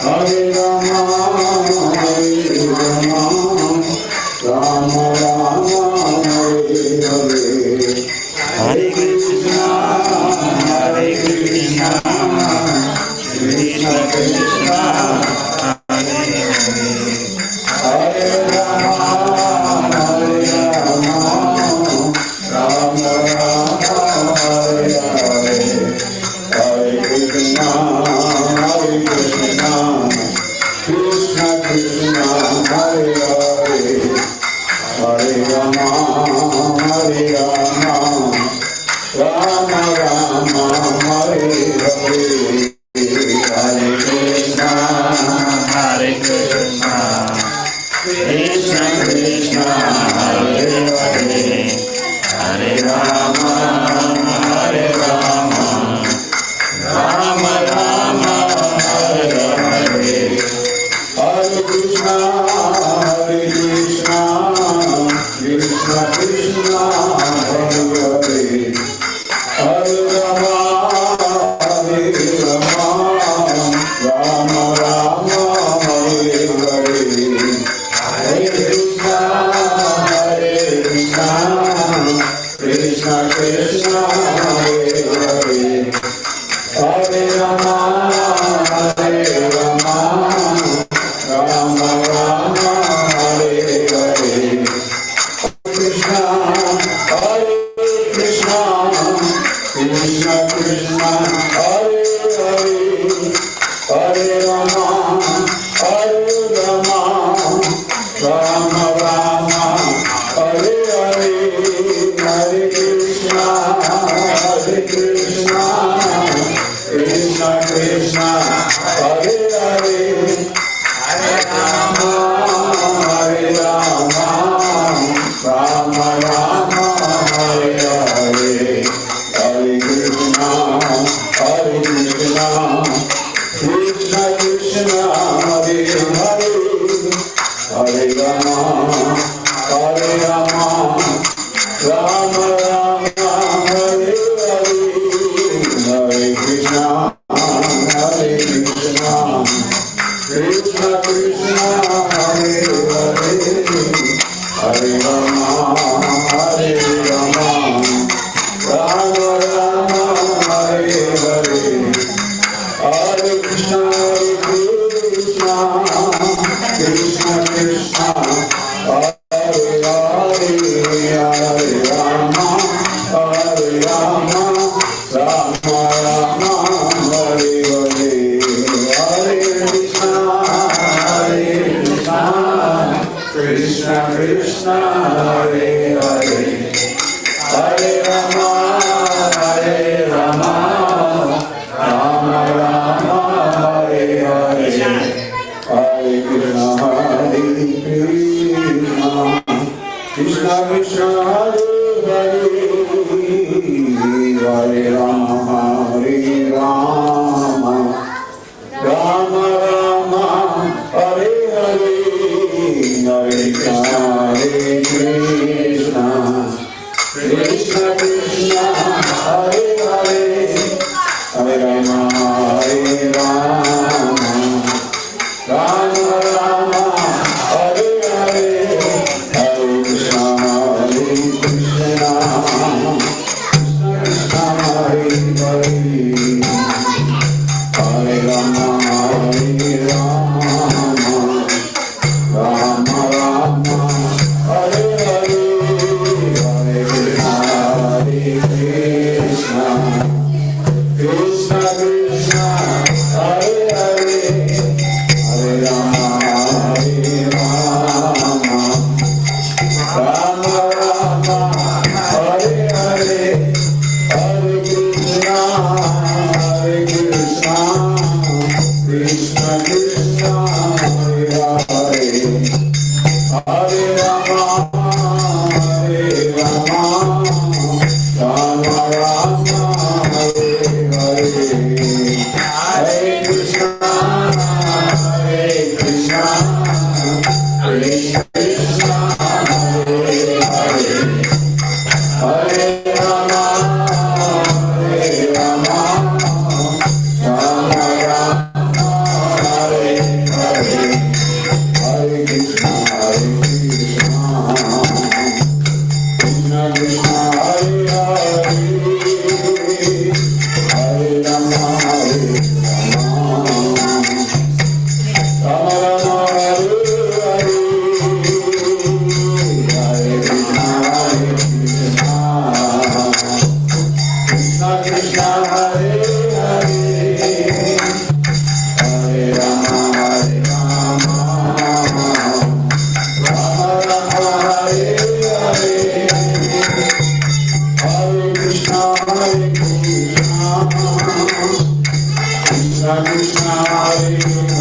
Hare Rama, Hare Rama, Rama Rama, Hare Hare, Hare Krishna, Hare Krishna, Krishna Krishna, Hare Hare, Hare Rama, Hare Rama, Rama Rama, Hare Hare, Hare Krishna, Hare Krishna, Krishna Krishna, Hare Hare, Hare Rama, Hare Rama, Rama Rama, Hare Hare, Hare Krishna, Hare Krishna, Krishna Krishna, Hare Hare, Hare Rama, Hare Rama, Rama Rama, Hare Hare, Hare Krishna, Hare Krishna, Krishna Krishna, Hare Hare, Hare Rama, Hare Rama, Rama Rama, Hare Hare, Hare Krishna, Hare Krishna, Krishna Krishna, Hare Hare, Hare Rama, Hare Rama, Rama Rama, Hare Hare, Krishna, Hare Krishna, Krishna Krishna, Hare Hare, Hare Rama, Hare Rama, Rama Rama, Hare Hare, Hare Krishna, Hare Krishna, Krishna Krishna, Hare Hare, Hare Rama, Hare Rama, Rama Rama, Hare Hare, Hare Krishna, Hare Krishna, Krishna Krishna, Hare Hare, Hare Rama, Hare Rama, Rama Rama, Hare Hare, Hare Krishna, Hare Krishna, Krishna Krishna, Hare Hare, Hare Rama, Hare Rama, Rama Rama, Hare Hare, Hare Krishna, Krishna Krishna, Hare Hare, Hare Rama, Hare Rama, Rama Rama, Hare Hare, Hare Krishna, Krishna Krishna, Hare Hare, Hare Rama, Hare Rama, Rama Rama, Hare Hare, Hare Krishna, Hare Krishna, Krishna Krishna, Hare Hare, Hare Rama, Hare Rama, Rama Rama, Hare Hare, Hare Krishna, Hare Krishna, Krishna Krishna, Hare Hare, Hare Rama, Hare Rama, Rama Rama, Hare Hare, Hare Krishna, Hare Krishna, Krishna Hare Hare, Hare Rama, Hare Rama, Rama Rama, Hare Hare, Hare Krishna, Hare Krishna, Krishna Krishna, Hare Hare, Hare Rama, Hare Rama, Rama Rama, Hare Hare, Hare Krishna, Hare Krishna, Krishna Krishna, Hare Hare, Hare Rama, Hare Rama, Rama Rama, Hare Hare, Hare Krishna, Hare Krishna, Krishna Krishna, Hare Hare, Hare Rama, Hare Rama, Rama Rama, Hare Hare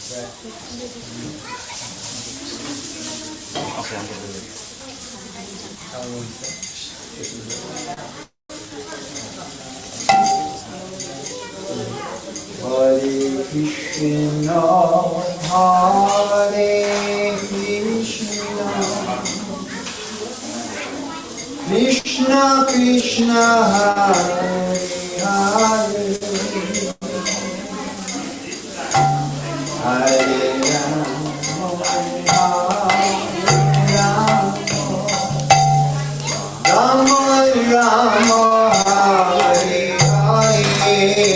Hare Krishna, Hare Krishna, Krishna Krishna, Hare Hare, Hare Rama, Rama Rama, Hare Hare.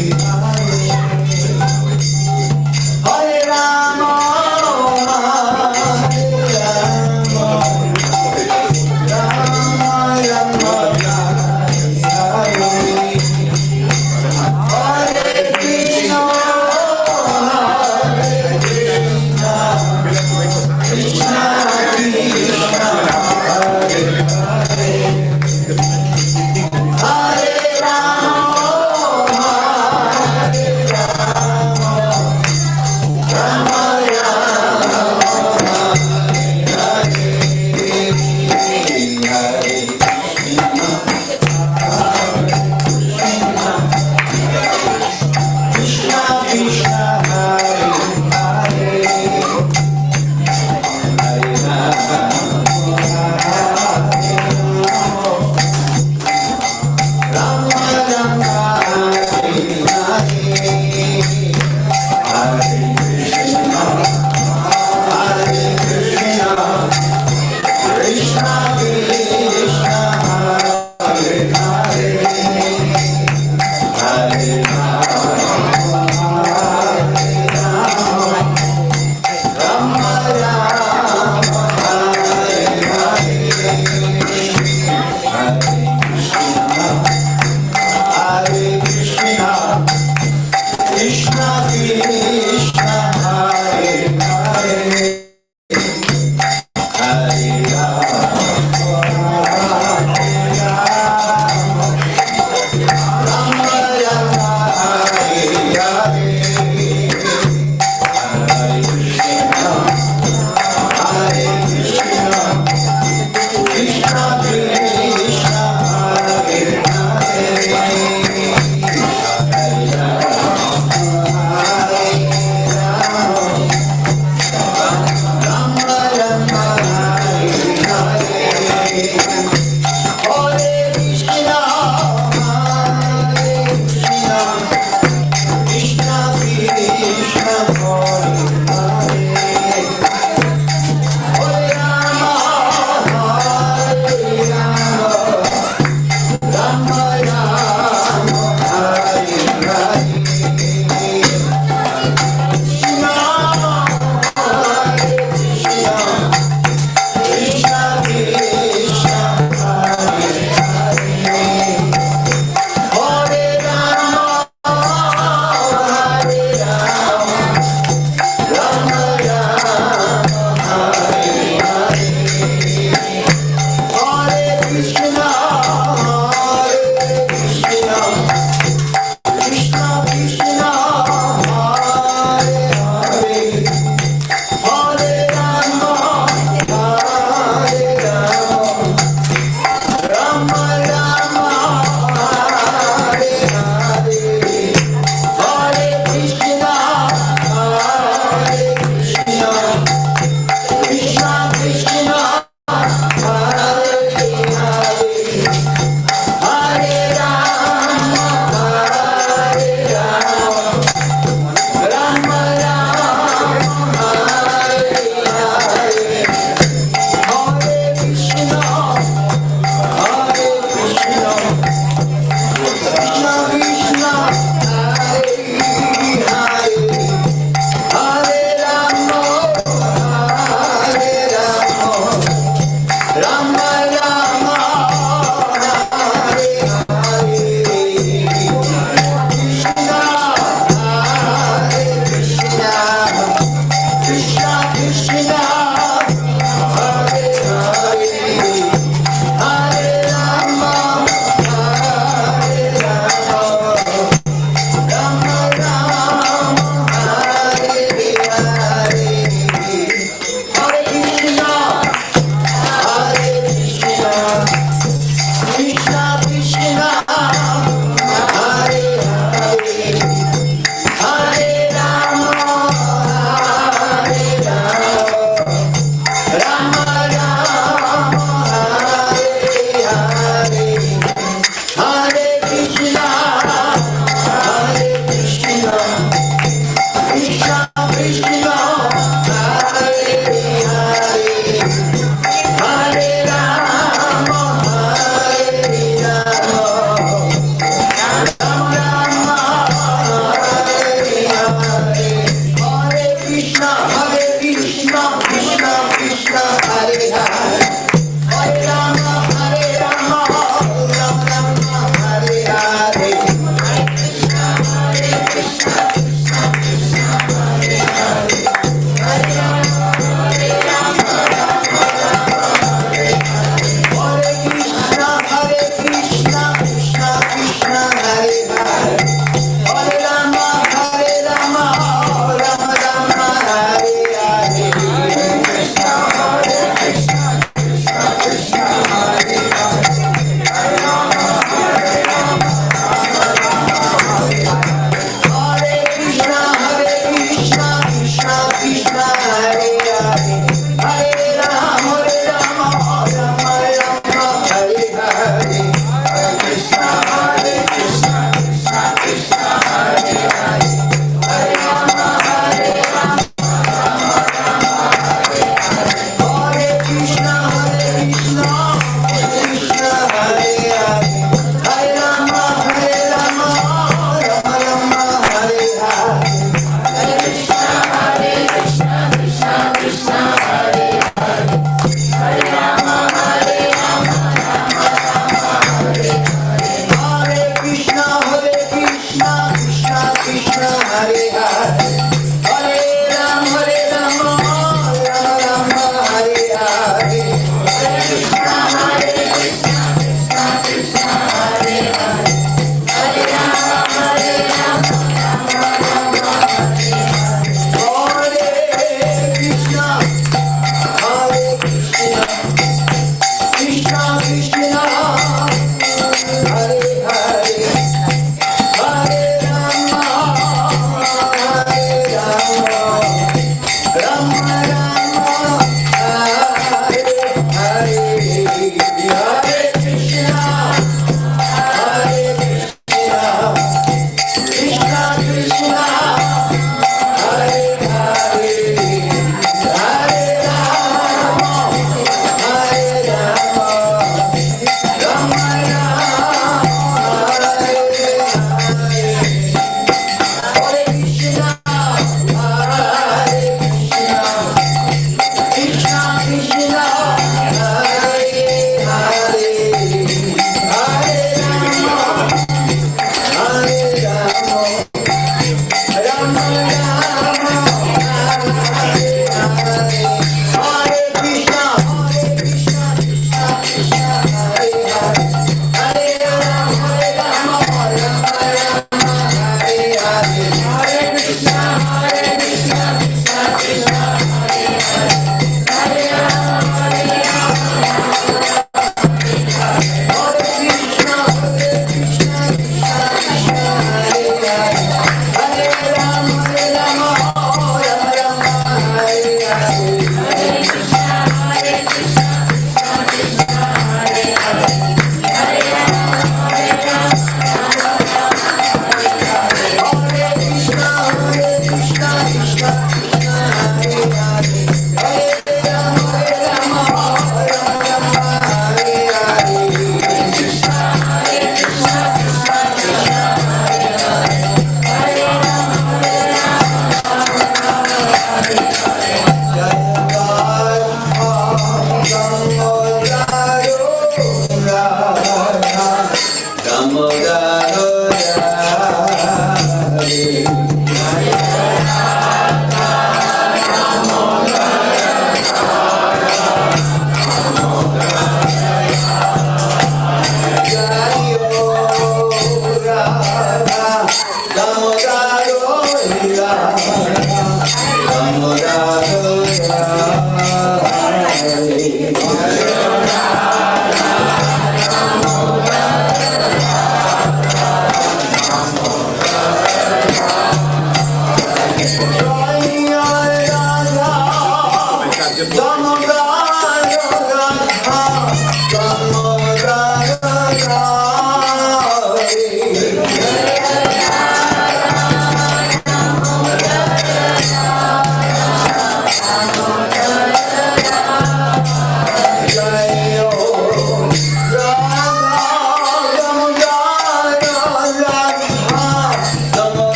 Hare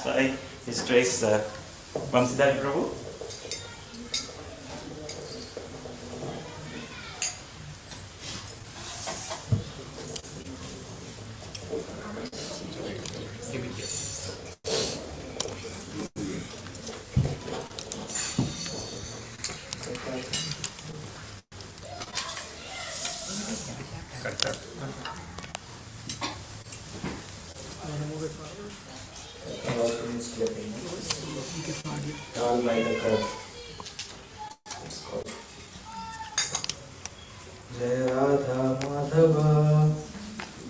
Sai, his grace Vamsidhari Prabhu. All by the curve. Jai Radha Madhava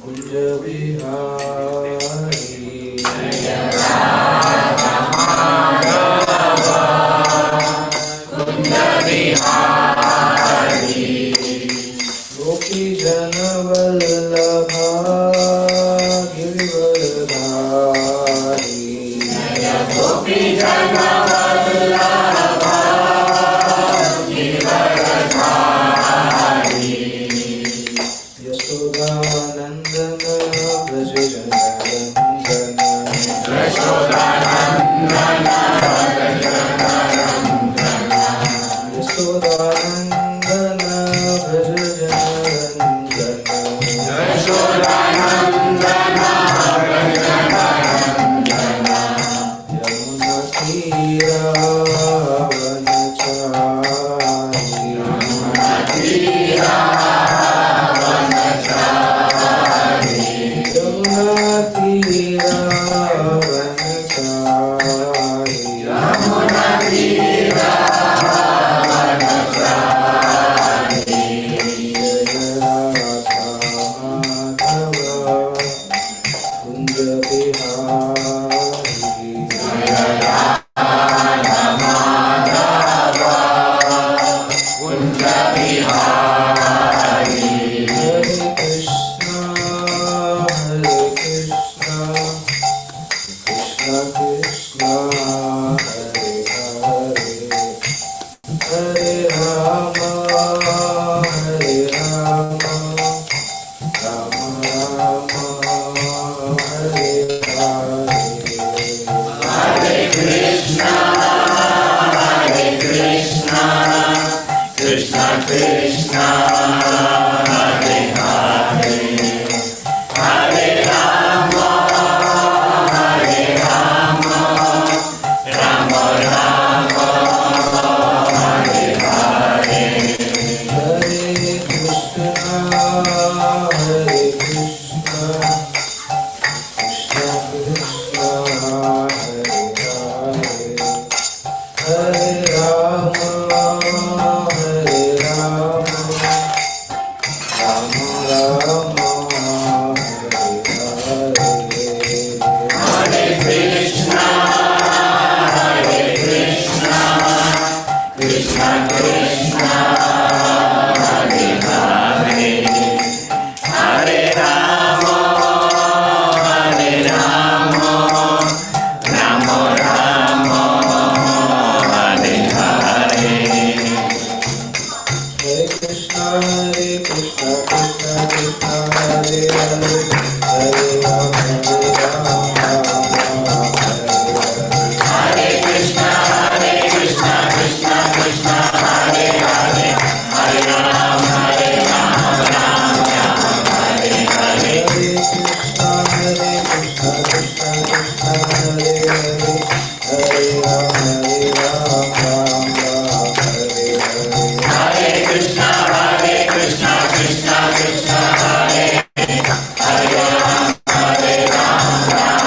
Kunj Bihari Jai Radha Madhava Kunj Bihari Gopi Jana Vallabha Goverdhan Gopi Jana Hare Krishna, Krishna Krishna, Hare Ram, Hare Ram, Ram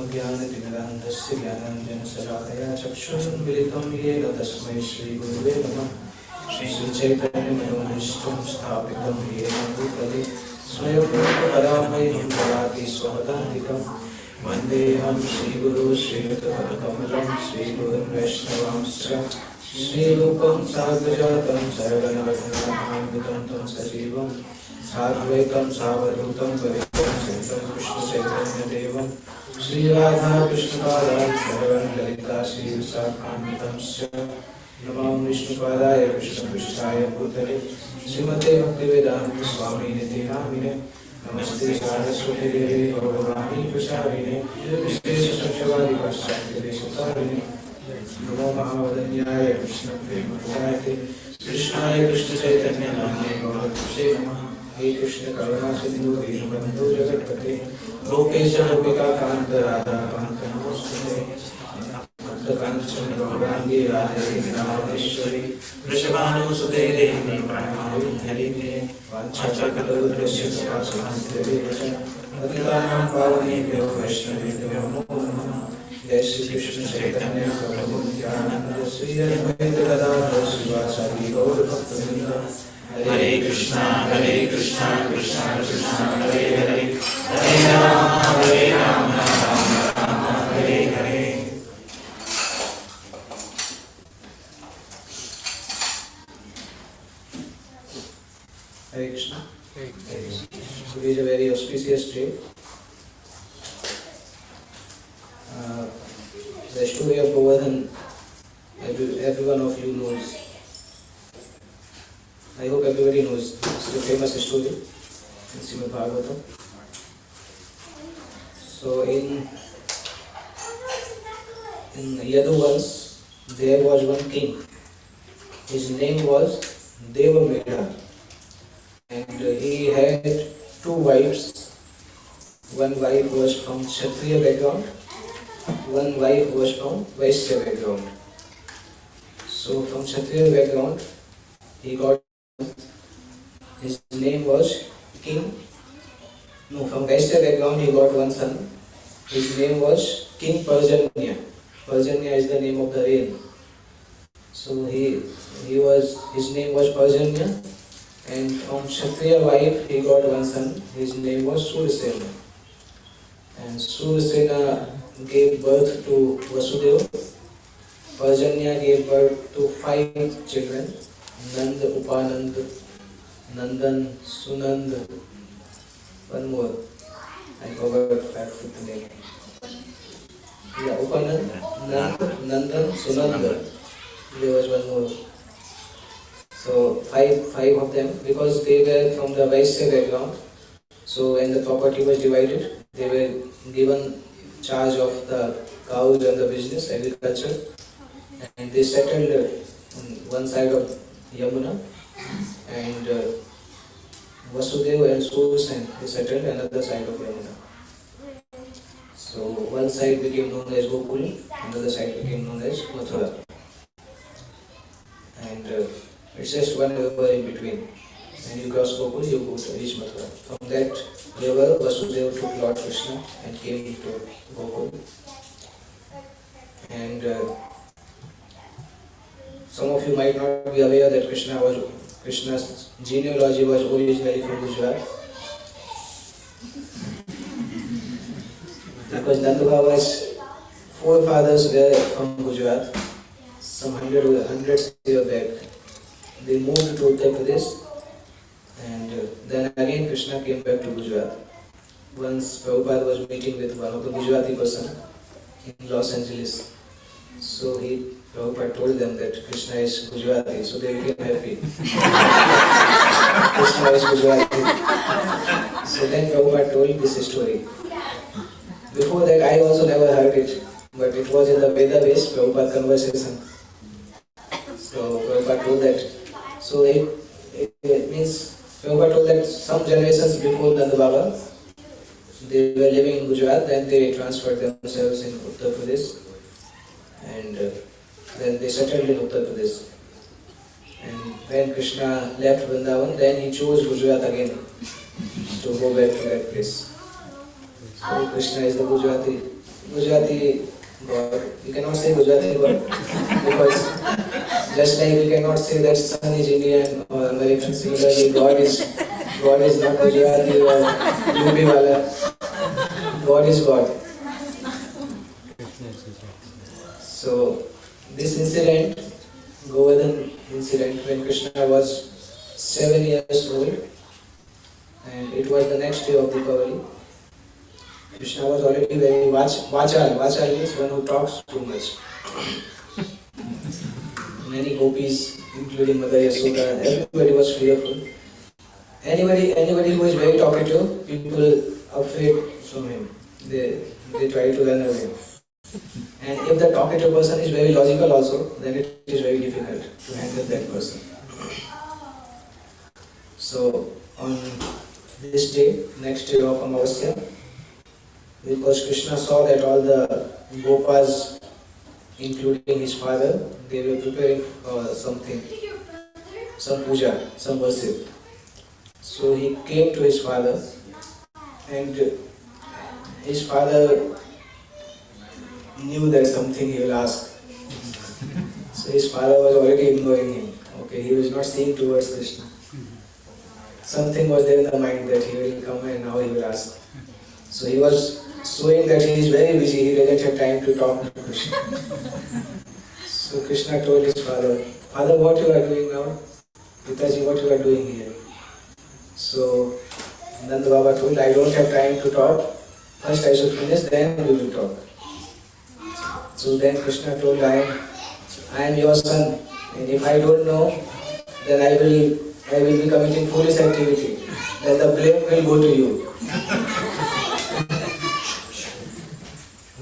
ज्ञानतिमिरान्धस्य ज्ञानाञ्जनशलाकया चक्षुरुन्मिलितं येन तस्मै श्रीगुरुवे नमः। श्रीचैतन्यमनोभीष्टं स्थापितं येन भूतले स्वयं रूपकरामयं ददाति स्वपदान्तिकं। वन्देऽहं श्रीगुरो श्रीयुतपदकमलं श्रीगुरुं वैष्णवांश्च श्रीरूपं साग्रजातं सर्वनवघनान्वितं तं सजीवं साद्वैतं सावधूतं परितं सहितं कृष्णचैतन्यदेवं श्रीराधा कृष्णपादान् सर्वं ललिता श्रीविशाखान्वितंश्च नमां विष्णुपादाय कृष्णपृष्ठाय भूतले श्रीमते भक्तिवेदान्त स्वामिनिति नामिने नमस्ते सारस्वती देवी गौरवाणी प्रचारिणे विशेषशक्तिवादी पाश्चात्यदेशकारिणे नमो महावदन्याय कृष्णप्रेमप्रदायते कृष्णाय कृष्णचैतन्यनाम्ने गौरवसे नमः। हे कृष्ण करुणा सिंधु दीनबन्धु जगत्पते गोपेश गोपिकान्त राधाकान्त नमोस्तुते। भक्तकाञ्चन गौराङ्गी राधे गिरिराधेश्वरी वृषभानुसुते देवी प्रणमामि हरिणे वाञ्छाकल्पतरुभ्यश्च कृपा सिन्धुभ्येव च पतितानां पावनेभ्यो वैष्णवेभ्यो नमो नमः। जय श्री कृष्ण चैतन्य प्रभु नित्यानंद श्री अद्वैत गदाधर शिवासादि गौर भक्तवृंद। हरे Krishna Krishna Krishna Hare Hare Hare Ram Ram Ram Hare Hare. Hare Krishna. Today is a very auspicious day. The story of Goverdhan, every one of you knows. I hope everybody knows. It's a famous story in Srimad Bhagavatam. So in Yaduvans, there was one king. His name was Devamira, and he had two wives. One wife was from Kshatriya background, one wife was from Vaishya background. So from Kshatriya background, he got, his name was King. No, from Vaishya background he got one son. His name was King Parjanya. Parjanya is the name of the rain. So his name was Parjanya, and from Kshatriya wife he got one son. His name was Sursena. And Sursena gave birth to Vasudeva. Parjanya gave birth to 5 children: Nand, Upanand, Nandan, Sunand. One more, I forgot the name. Yeah, Upanand, Nand, Nandan, Sunand. There was one more. So five of them, because they were from the Vaishya background. So when the property was divided, they were given charge of the cows and the business, agriculture, and they settled on one side of Yamuna, and Vasudeva and Sursena, they settled another side of Yamuna. So one side became known as Gokul, another side became known as Mathura, and it's just one river in between. When you cross Gokul, you go to reach Mathura. From that river, Vasudeva took Lord Krishna and came to Gokul. And some of you might not be aware that Krishna's genealogy was originally from Gujarat. Because Nanda Baba's forefathers were from Gujarat, some hundreds of years back. They moved to Uttar Pradesh, and then again Krishna came back to Gujarat. Once Prabhupada was meeting with one of the Gujarati person in Los Angeles. So Prabhupada told them that Krishna is Gujarati, so they became happy. Krishna is Gujarati. So then Prabhupada told this story. Before that I also never heard it, but it was in the Veda-based Prabhupada conversation. So Prabhupada told that. So it means Prabhupada told that some generations before Nanda Baba, they were living in Gujarat, then they transferred themselves in Uttar Pradesh, and then they settled in Uttar Pradesh. And when Krishna left Vrindavan, then he chose Gujarat again to go back to that place. So Krishna is the Gujarati God. You cannot say Gujarati God because just like you cannot say that sun is Indian or American, similarly God is not Gujarati or UP wala. God is God. So this incident, Goverdhan incident, when Krishna was 7 years old, and it was the next day of Deepavali. Krishna was already very vachal. Vachal means one who talks too much. Many gopis, including Mother Yasoda, everybody was fearful. Anybody who is very talkative, people afraid from him. They try to run away. And if the talkative person is very logical also, then it is very difficult to handle that person. So on this day, next day of Amavasya, because Krishna saw that all the gopas, including his father, they were preparing something, some puja, some worship. So he came to his father, and his father knew that something he will ask. So his father was already ignoring him. Okay, he was not seeing towards Krishna. Something was there in the mind that he will come and now he will ask. So he was showing that he is very busy, he doesn't have time to talk to Krishna. So Krishna told his father, "Father, what you are doing now? Pitaji, what you are doing here?" So Nanda Baba told, "I don't have time to talk. First I should finish, then we will talk." So then Krishna told, I am your son, and if I don't know, then I will be committing foolish activity. Then the blame will go to you.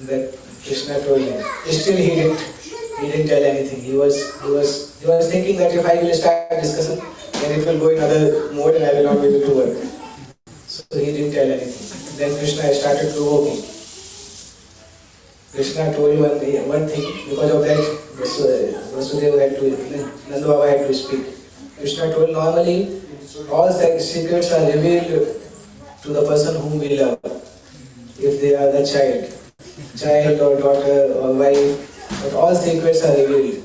That Krishna told him. Still he didn't tell anything. He was thinking that if I will start discussing, then it will go in other mode and I will not be able to work. So he didn't tell anything. Then Krishna started provoking. Krishna told one thing, because of that Vasudeva had to, Nanda Baba had to speak. Krishna told, normally all secrets are revealed to the person whom we love, if they are the child or daughter or wife, but all secrets are revealed.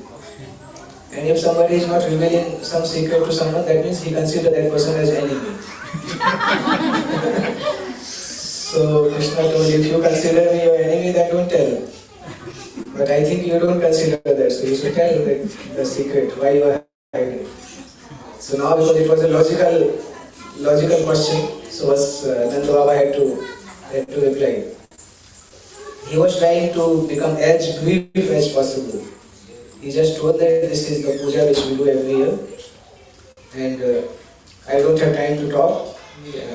And if somebody is not revealing some secret to someone, that means he considers that person as enemy. So Krishna told, if you consider me your enemy, then don't tell. But I think you don't consider that, so you should tell the secret, why you are hiding. So now, because it was a logical question, so Nanda Baba had to reply. He was trying to become as brief as possible. He just told that this is the puja which we do every year, and I don't have time to talk.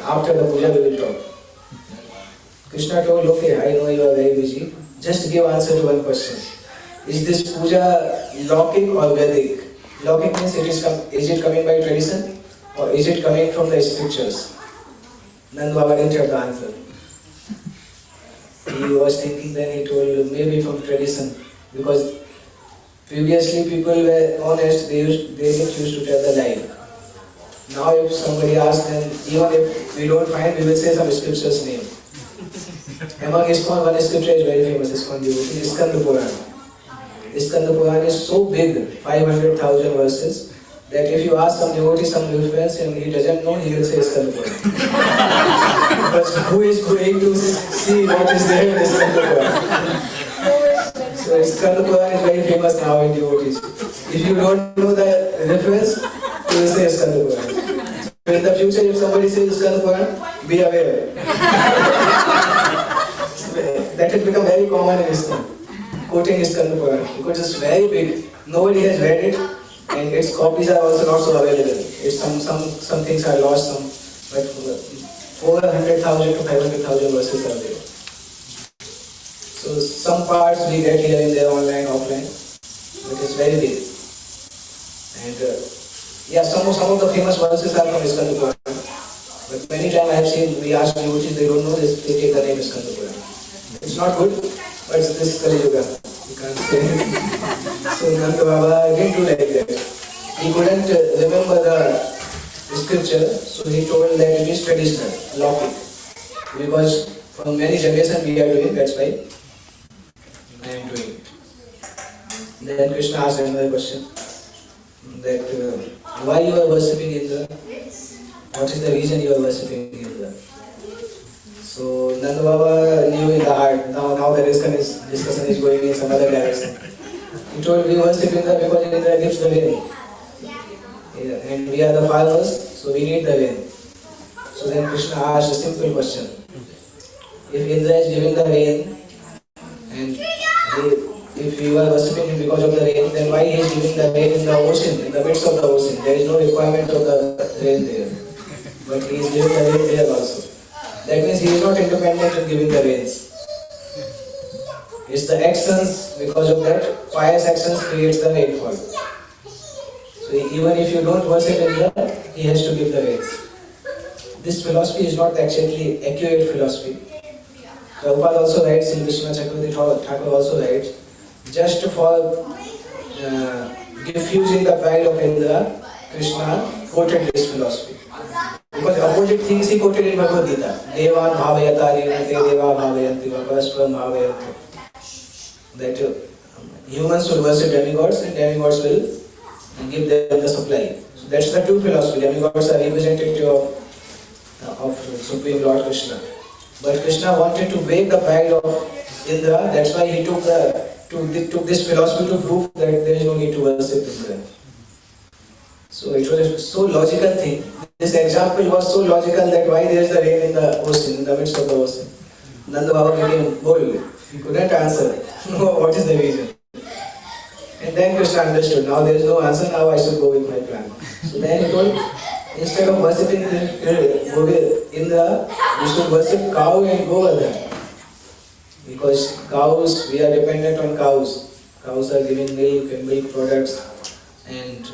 After the puja we will talk. Krishna told, okay, I know you are very busy. Just give answer to one question. Is this puja Lokik or Vedic? Lokik means is it coming by tradition or is it coming from the scriptures? Nanda Baba didn't have the answer. He was thinking, then he told maybe from tradition, because previously people were honest, they didn't used to tell the lie. Now if somebody asks them, even if we don't find, we will say some scripture's name. Among ISKCON, one scripture is very famous, ISKCON devotee, Skanda Purana. Skanda Purana is so big, 500,000 verses, that if you ask some devotee some reference and he doesn't know, he will say Skanda Purana. But who is going to see what is there in Skanda Purana? So Skanda Purana is very famous now in devotees. If you don't know the reference, you will say Skanda Purana. So in the future, if somebody says Skanda Purana, be aware. That has become very common in Islam, quoting Skanda Purana, because it's very big. Nobody has read it, and its copies are also not so available. Some things are lost, but 400,000 to 500,000 verses are there. So some parts we get here and there, online, offline, but it's very big. And yeah, some of the famous verses are from Skanda Purana. But many times I have seen, we ask devotees, they don't know this, they take the name Skanda Purana. It's not good, but this is Kali Yuga. You can't say. So Nanda Baba didn't do like that. he couldn't remember the scripture, so he told that it is traditional, lawful. Because for many generations we are doing, that's why I am doing. Then Krishna asked another question, that why you are worshipping Indra? What is the reason you are worshipping Indra? So Nanda Baba knew in the heart. Now the discussion is going in some other direction. He told we worship Indra because Indra gives the rain. Yeah, and we are the farmers, so we need the rain. So then Krishna asked a simple question. If Indra is giving the rain, and if you are worshipping him because of the rain, then why he is giving the rain in the ocean, in the midst of the ocean? There is no requirement of the rain there. But he is giving the rain there also. That means he is not independent in giving the rains. It's the actions, because of that, pious actions creates the rainfall. So even if you don't worship Indra, he has to give the rains. This philosophy is not actually accurate philosophy. Prabhupada also writes in Vishnu Chakravarti Thakur also writes, just for diffusing the pride of Indra, Krishna quoted this philosophy. Because opposite things he quoted in Bhagavad Gita. Devan bhavayatari nate deva bhavayanti vakaspram bhavayanti. That humans should worship demigods and demigods will give them the supply. So that's the true philosophy. Demigods are representative of Supreme Lord Krishna. But Krishna wanted to break the pride of Indra, that's why he took this philosophy to prove that there is no need to worship Indra. So it was a so logical thing. This example was so logical that why there is the rain in the ocean, in the midst of the ocean. Nanda Baba became bold. He couldn't answer. No, what is the reason? And then Krishna understood. Now there is no answer, now I should go with my plan. So then he told, instead of worshipping Indra, we should worship cow and Goverdhan. Because cows, we are dependent on cows. Cows are giving milk and milk products. And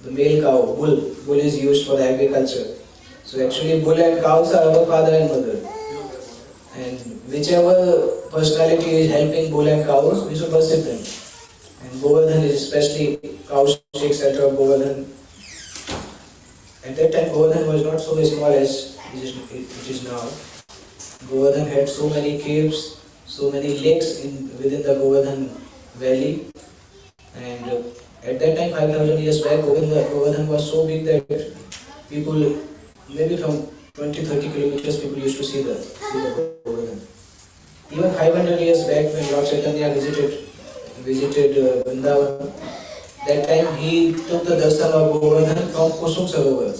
the male cow, bull is used for agriculture. So actually bull and cows are our father and mother. And whichever personality is helping bull and cows, we should worship them. And Goverdhan is especially cow shakes at Goverdhan. At that time Goverdhan was not so small as it is now. Goverdhan had so many caves, so many lakes within the Goverdhan valley. And at that time, 5,000 years back, Goverdhan was so big that people, maybe from 20-30 kilometers, people used to see the Goverdhan. Even 500 years back, when Lord Chaitanya visited Vrindavan, that time he took the darshan of Goverdhan from Kusum Sarovar.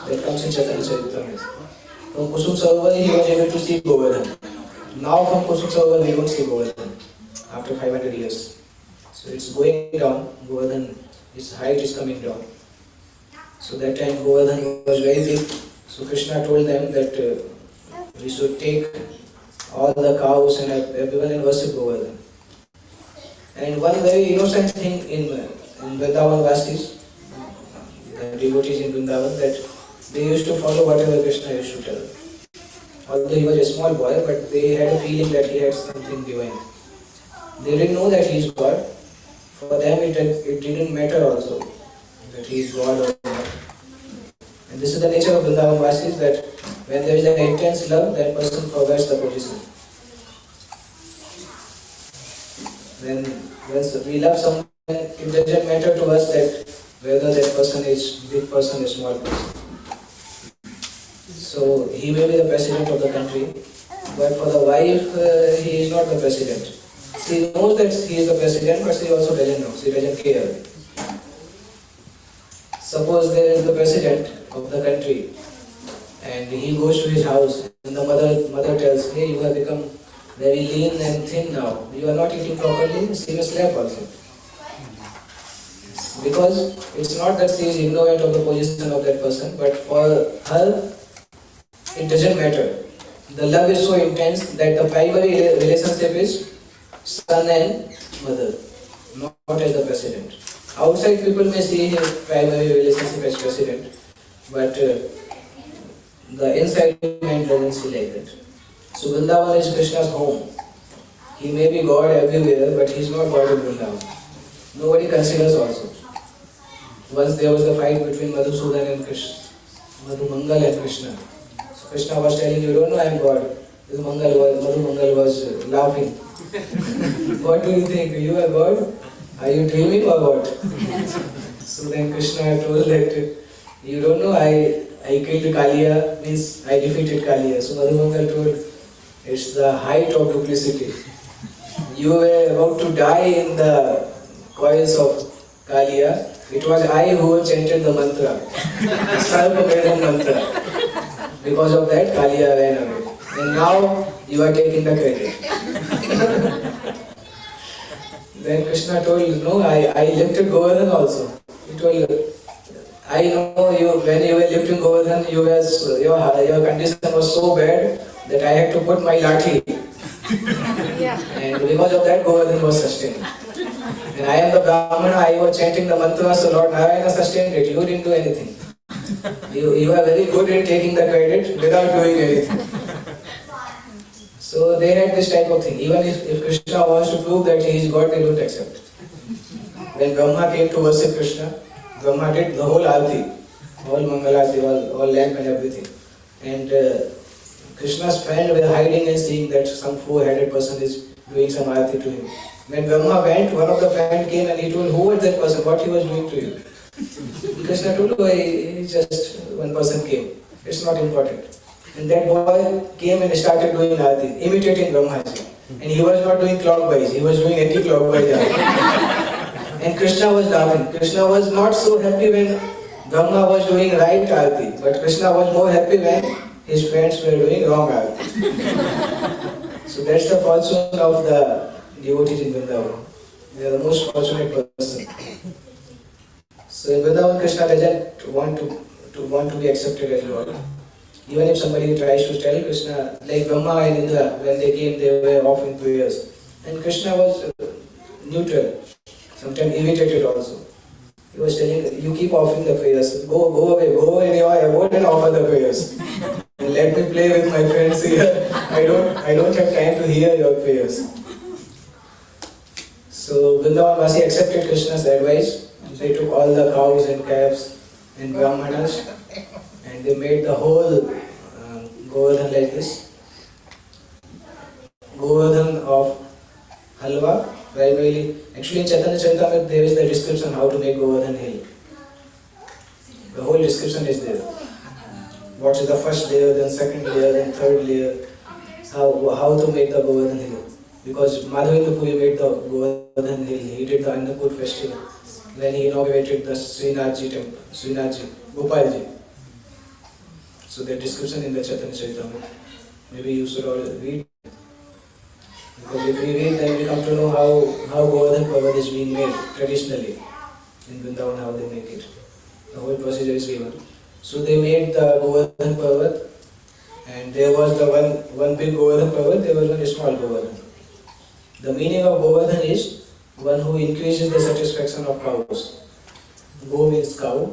That comes in Chaitanya Charitamrita. From Kusum Sarovar, he was able to see Goverdhan. Now from Kusum Sarovar, we don't see Goverdhan after 500 years. So it's going down, Goverdhan, its height is coming down. So that time Goverdhan was very big. So Krishna told them that we should take all the cows and everyone and worship Goverdhan. And one very innocent thing in Vrindavan Vasis, the devotees in Vrindavan, that they used to follow whatever Krishna used to tell. Although he was a small boy, but they had a feeling that he had something divine. They didn't know that he is God. For them it didn't matter also that he is God or not. And this is the nature of Vrindavan Vasis, that when there is an intense love, that person forgets the position. When we love someone, it doesn't matter to us that whether that person is big person or small person. So he may be the president of the country, but for the wife, he is not the president. She knows that he is the president, but she also doesn't know. She doesn't care. Suppose there is the president of the country, and he goes to his house, and the mother tells, "Hey, you have become very lean and thin now. You are not eating properly." She may slap also. Because it's not that she is ignorant of the position of that person, but for her, it doesn't matter. The love is so intense that the primary relationship is son and mother, not as the president. Outside people may see his primary relationship as president, but the inside mind doesn't see like that. So Vrindavan is Krishna's home. He may be God everywhere, but he is not God in Vrindavan. Nobody considers also. once there was a fight between Madhusudan and Krishna, Madhumangal and Krishna. So Krishna was telling, you don't know I am God. Madhumangal was laughing. What do you think? You are God? Are you dreaming or what? So then Krishna told that you don't know I killed Kaliya, means I defeated Kaliya. So Madhumangal told, it's the height of duplicity. You were about to die in the coils of Kaliya. It was I who chanted the mantra, Sarvamedam mantra. Because of that, Kaliya ran away. And now you are taking the credit. Then Krishna told, no, I lifted Govardhan also. He told, I know you, when you were lifting Govardhan, your condition was so bad that I had to put my lathi. Yeah. And because of that, Govardhan was sustained. And I am the Brahmana, I was chanting the mantra, so Lord Narayana sustained it. You didn't do anything. You are very good in taking the credit without doing anything. So they had this type of thing. Even if Krishna wants to prove that he is God, they don't accept. When Brahma came to worship Krishna, Brahma did the whole arati, all Mangalarati, all lamp and everything. And Krishna's friend were hiding and seeing that some four-headed person is doing some arati to him. When Brahma went, one of the friends came and he told, who was that person, what he was doing to you? Krishna told, oh, he just one person came. It's not important. And that boy came and started doing arati, imitating Brahmaji. And he was not doing clockwise, he was doing anti-clockwise arati. And Krishna was laughing. Krishna was not so happy when Brahma was doing right arati, but Krishna was more happy when his friends were doing wrong arati. So that's the fortune of the devotees in Vrindavan. They are the most fortunate person. So in Vrindavan, Krishna doesn't want to be accepted as Lord. Even if somebody tries to tell Krishna, like Brahma and Indra, when they came, they were offering prayers. And Krishna was neutral, sometimes irritated also. He was telling, you keep offering the prayers, go away in your abode and offer the prayers. And let me play with my friends here. I don't have time to hear your prayers. So Vrindavamasi accepted Krishna's advice. They took all the cows and calves and brahmanas and they made the whole Govardhan like this. Govardhan of halwa, primarily. Actually in Chaitanya Charitamrita there is the description how to make Govardhan hill. The whole description is there. What is the first layer, then second layer, then third layer. How to make the Govardhan hill. Because Madhavendra Puri made the Govardhan hill. He did the Annakut festival when he inaugurated the Srinathji temple, Srinathji, Gopalji. So the description in the Chaitanya Charitamrita. Maybe you should all read. Because if we read, then we come to know how Govardhan Parvat is being made traditionally in Vrindavan, how they make it. The whole procedure is given. So they made the Govardhan Parvat, and there was the one big Govardhan Parvat, there was one small Govardhan. The meaning of Govardhan is one who increases the satisfaction of cows. Go means cow,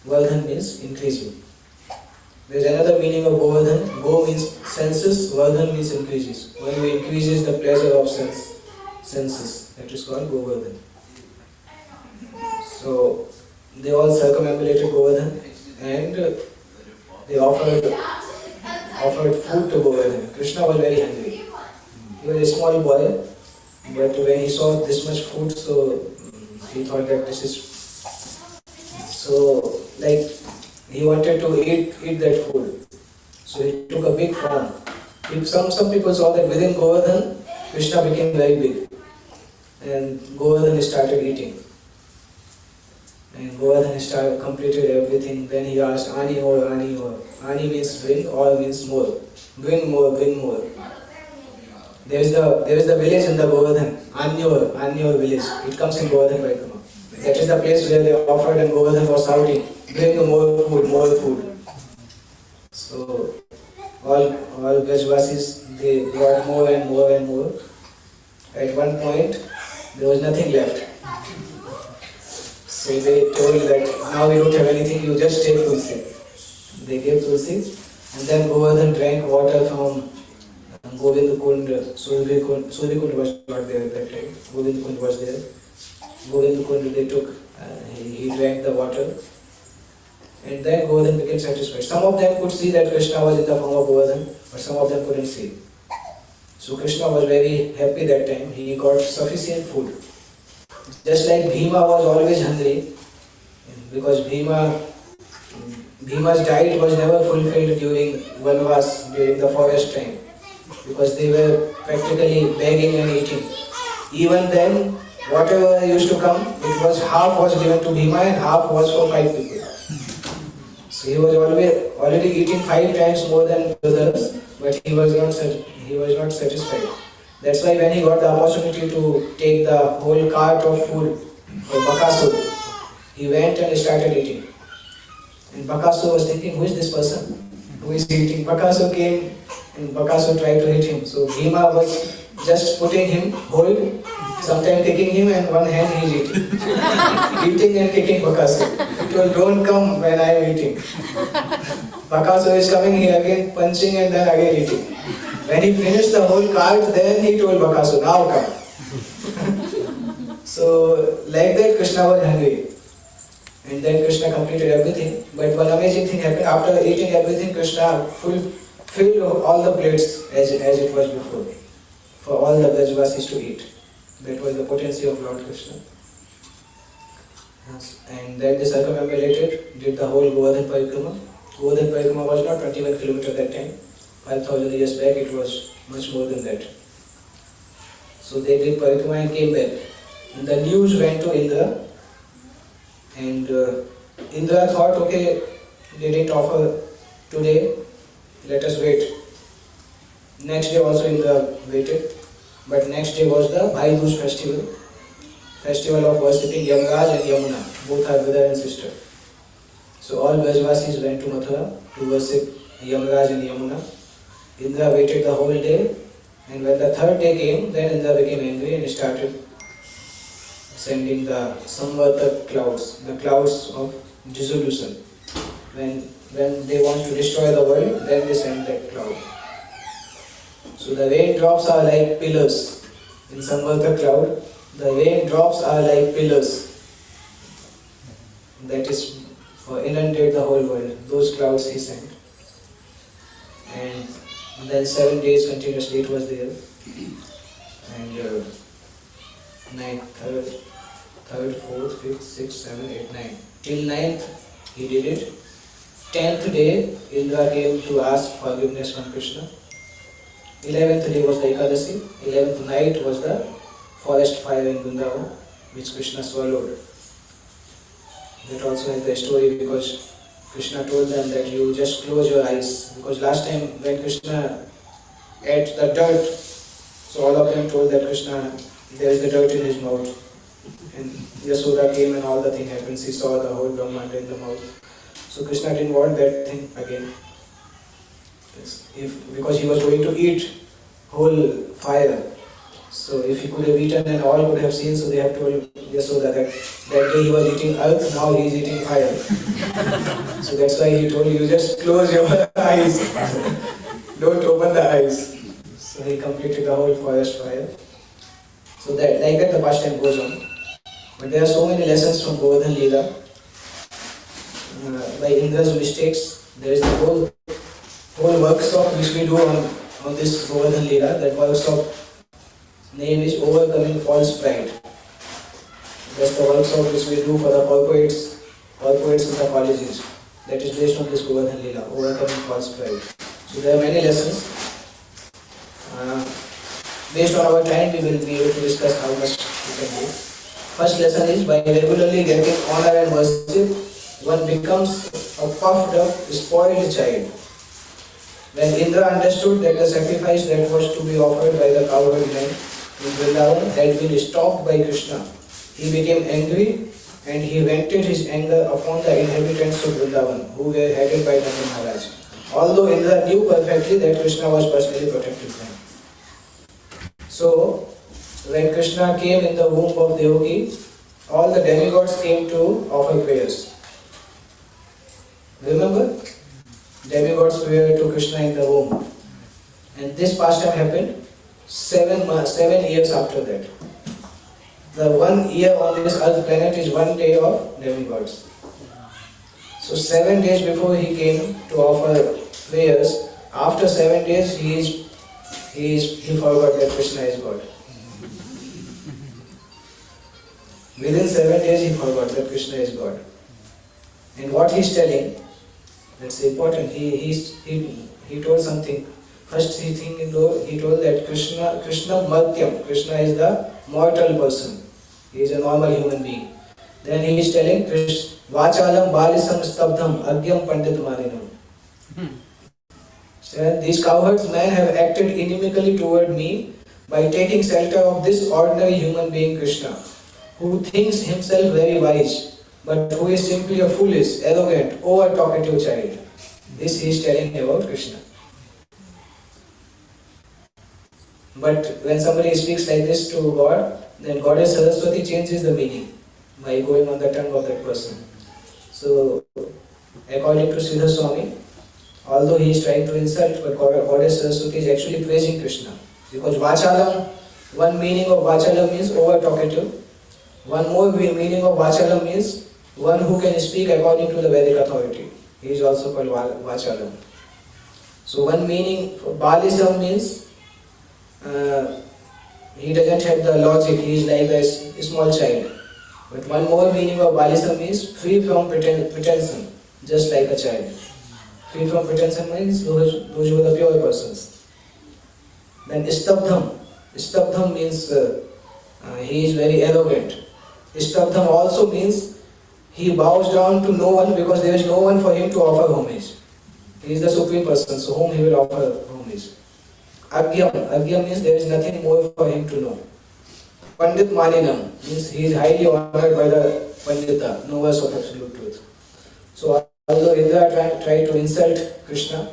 Vardhan means increasing. There is another meaning of Govardhan. Go means senses, Vardhan means increases. One who increases the pleasure of senses. That is called Govardhan. So they all circumambulated Govardhan and they offered food to Govardhan. Krishna was very hungry. He was a small boy, but when he saw this much food, so he thought that this is so like he wanted to eat that food. So he took a big form. Some people saw that within Govardhan, Krishna became very big. And Govardhan started eating. And Govardhan completed everything. Then he asked, Ani or Ani or. Ani means bring, or means more. Bring more, bring more. There is the village in the Govardhan, Anyor village. It comes in Govardhan Parikama. That is the place where they offered and Govardhan was shouting, bring more food, more food. So all Brajvasis, they brought more and more and more. At one point, there was nothing left. So they told that now we don't have anything, you just take Tulsi. They gave Tulsi, and then Govardhan drank water from Govind Kund. Surya Kund was not there at that time. Govind Kund was there. Govind Kund, they took, he drank the water, and then Govardhan became satisfied. Some of them could see that Krishna was in the form of Govardhan, but some of them couldn't see. So Krishna was very happy that time. He got sufficient food. Just like Bhima was always hungry, because Bhima's diet was never fulfilled during Vanvas, during the forest time, because they were practically begging and eating. Even then, whatever used to come, it was half was given to Bhima and half was for 5 people. So he was already eating 5 times more than others, but he was not satisfied. That's why when he got the opportunity to take the whole cart of food for Bakasur, he went and started eating. And Bakasur was thinking, who is this person? Who is eating? Bakasur came and Bakasur tried to hit him. So Bhima was just putting him, hold, sometimes kicking him, and one hand he is eating. Eating and kicking Bakasur. He told, don't come when I am eating. Bakasur is coming, he again punching and then again eating. When he finished the whole cart, then he told Bakasur, now come. So like that Krishna was hungry. And then Krishna completed everything. But one amazing thing happened. After eating everything, Krishna filled all the plates as it was before, for all the Brajvasis to eat. That was the potency of Lord Krishna. And then they circumambulated, did the whole Govardhan Parikrama. Govardhan Parikrama was not 21 kilometers that time. 5,000 years back it was much more than that. So they did Parikrama and came back. And the news went to Indra. And Indra thought, okay, they didn't offer today, let us wait. Next day also Indra waited. But next day was the Bhai Dooj festival of worshipping Yamaraj and Yamuna. Both are brother and sister. So all Brajvasis went to Mathura to worship Yamaraj and Yamuna. Indra waited the whole day, and when the third day came, then Indra became angry and started sending the Samvartak clouds, the clouds of dissolution. When they want to destroy the world, then they send that cloud. So the raindrops are like pillars. In Samvartak cloud, the raindrops are like pillars. That is for inundate the whole world. Those clouds he sent. And then 7 days continuously it was there. And third, fourth, fifth, sixth, seventh, eighth, ninth. Till 9th he did it. 10th day Indra came to ask forgiveness from Krishna. 11th day was the Ekadasi. 11th night was the forest fire in Vrindavan, which Krishna swallowed. That also has the story, because Krishna told them that you just close your eyes. Because last time when Krishna ate the dirt, so all of them told that Krishna, there is the dirt in his mouth. And Yasoda came and all the thing happened. She saw the whole Brahmanda in the mouth. So Krishna didn't want that thing again. Because he was going to eat whole fire. So if he could have eaten and all would have seen, so they have told Yasoda that day he was eating earth, now he is eating fire. So that's why he told you just close your eyes. Don't open the eyes. So he completed the whole forest fire. So that like that the pastime goes on. But there are so many lessons from Govardhan Leela. By Indra's mistakes, there is the whole workshop which we do on this Govardhan Leela. That workshop name is Overcoming False Pride. That's the workshop which we do for the corporates in the colleges. That is based on this Govardhan Leela, Overcoming False Pride. So there are many lessons. Based on our time, we will be able to discuss how much we can do. First lesson is, by regularly getting honor and worship, one becomes a puffed up, spoiled child. When Indra understood that the sacrifice that was to be offered by the cowherd men in Vrindavan had been stopped by Krishna, he became angry and he vented his anger upon the inhabitants of Vrindavan, who were headed by Nanda Maharaj. Although Indra knew perfectly that Krishna was personally protecting them. So, when Krishna came in the womb of Devaki, all the demigods came to offer prayers. Remember? Demigods prayed to Krishna in the womb. And this pastime happened 7 years after that. the 1 year on this earth planet is 1 day of demigods. So 7 days before he came to offer prayers, after 7 days he forgot that Krishna is God. Within 7 days he forgot that Krishna is God. And what he's telling, that's important. He told something. First he told that Krishna Martyam. Krishna is the mortal person. He is a normal human being. Then he is telling Vachalam Balisam Stabdham Agyam Pandit Maninam. So these cowherds men have acted inimically toward me by taking shelter of this ordinary human being Krishna, who thinks himself very wise, but who is simply a foolish, arrogant, over-talkative child. This he is telling about Krishna. But when somebody speaks like this to God, then Goddess Saraswati changes the meaning by going on the tongue of that person. So, according to Sridhar Swami, although he is trying to insult, but Goddess Saraswati is actually praising Krishna. Because Vachalam, one meaning of Vachalam means over-talkative. One more meaning of Vachalam means one who can speak according to the Vedic authority. He is also called Vachalam. So one meaning for Balisam means he doesn't have the logic, he is like a small child. But one more meaning of Balisam means free from pretension, just like a child. Free from pretension means those who are the pure persons. Then Istabdham. Istabdham means he is very arrogant. Istabdham also means he bows down to no one because there is no one for him to offer homage. He is the supreme person, so whom he will offer homage. Agyam. Agyam means there is nothing more for him to know. Pandit Maninam means he is highly honored by the Pandita, knowers of absolute truth. So although Indra tried to insult Krishna,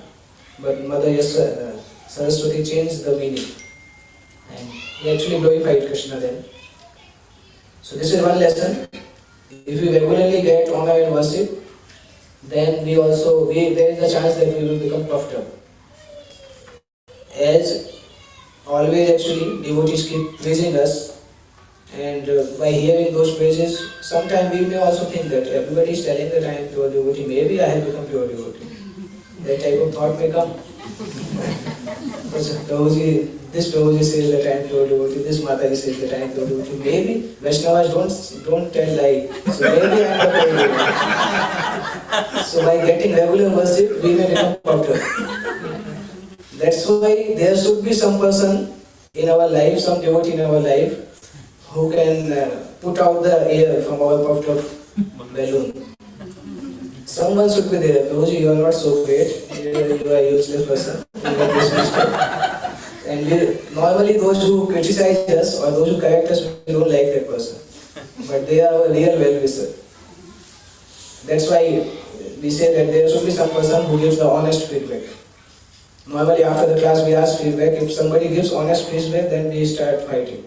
but Mother Saraswati changed the meaning. And he actually glorified Krishna then. So this is one lesson. If we regularly get honor and worship, then there is a chance that we will become puffed up. As always actually, devotees keep praising us, and by hearing those praises, sometimes we may also think that everybody is telling that I am pure devotee, maybe I have become pure devotee. That type of thought may come. Because this Prabhuji says that I am pure devotee, this Mataji says that I am pure devotee. Maybe Vaishnavas don't tell lie, so maybe I am a pure devotee. So by getting regular worship, we may become puffed up. That's why there should be some person in our life, some devotee in our life, who can put out the air from our puffed up balloon. Someone should be there. Prabhuji, you are not so great. You are a useless person. And normally those who criticize us or those who correct us, we don't like that person. But they are our real well-wisher. That's why we say that there should be some person who gives the honest feedback. Normally after the class we ask feedback. If somebody gives honest feedback, then we start fighting.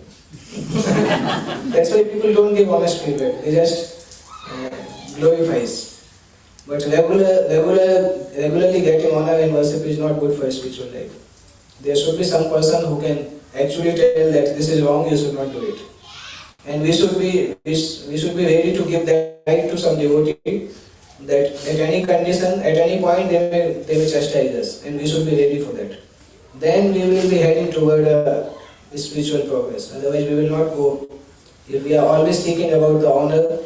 That's why people don't give honest feedback. They just glorifies. But regularly getting honor and worship is not good for a spiritual life. There should be some person who can actually tell that this is wrong, you should not do it. And we should be ready to give that right to some devotee, that at any condition, at any point they may chastise us, and we should be ready for that. Then we will be heading toward spiritual progress. Otherwise we will not go. If we are always thinking about the honor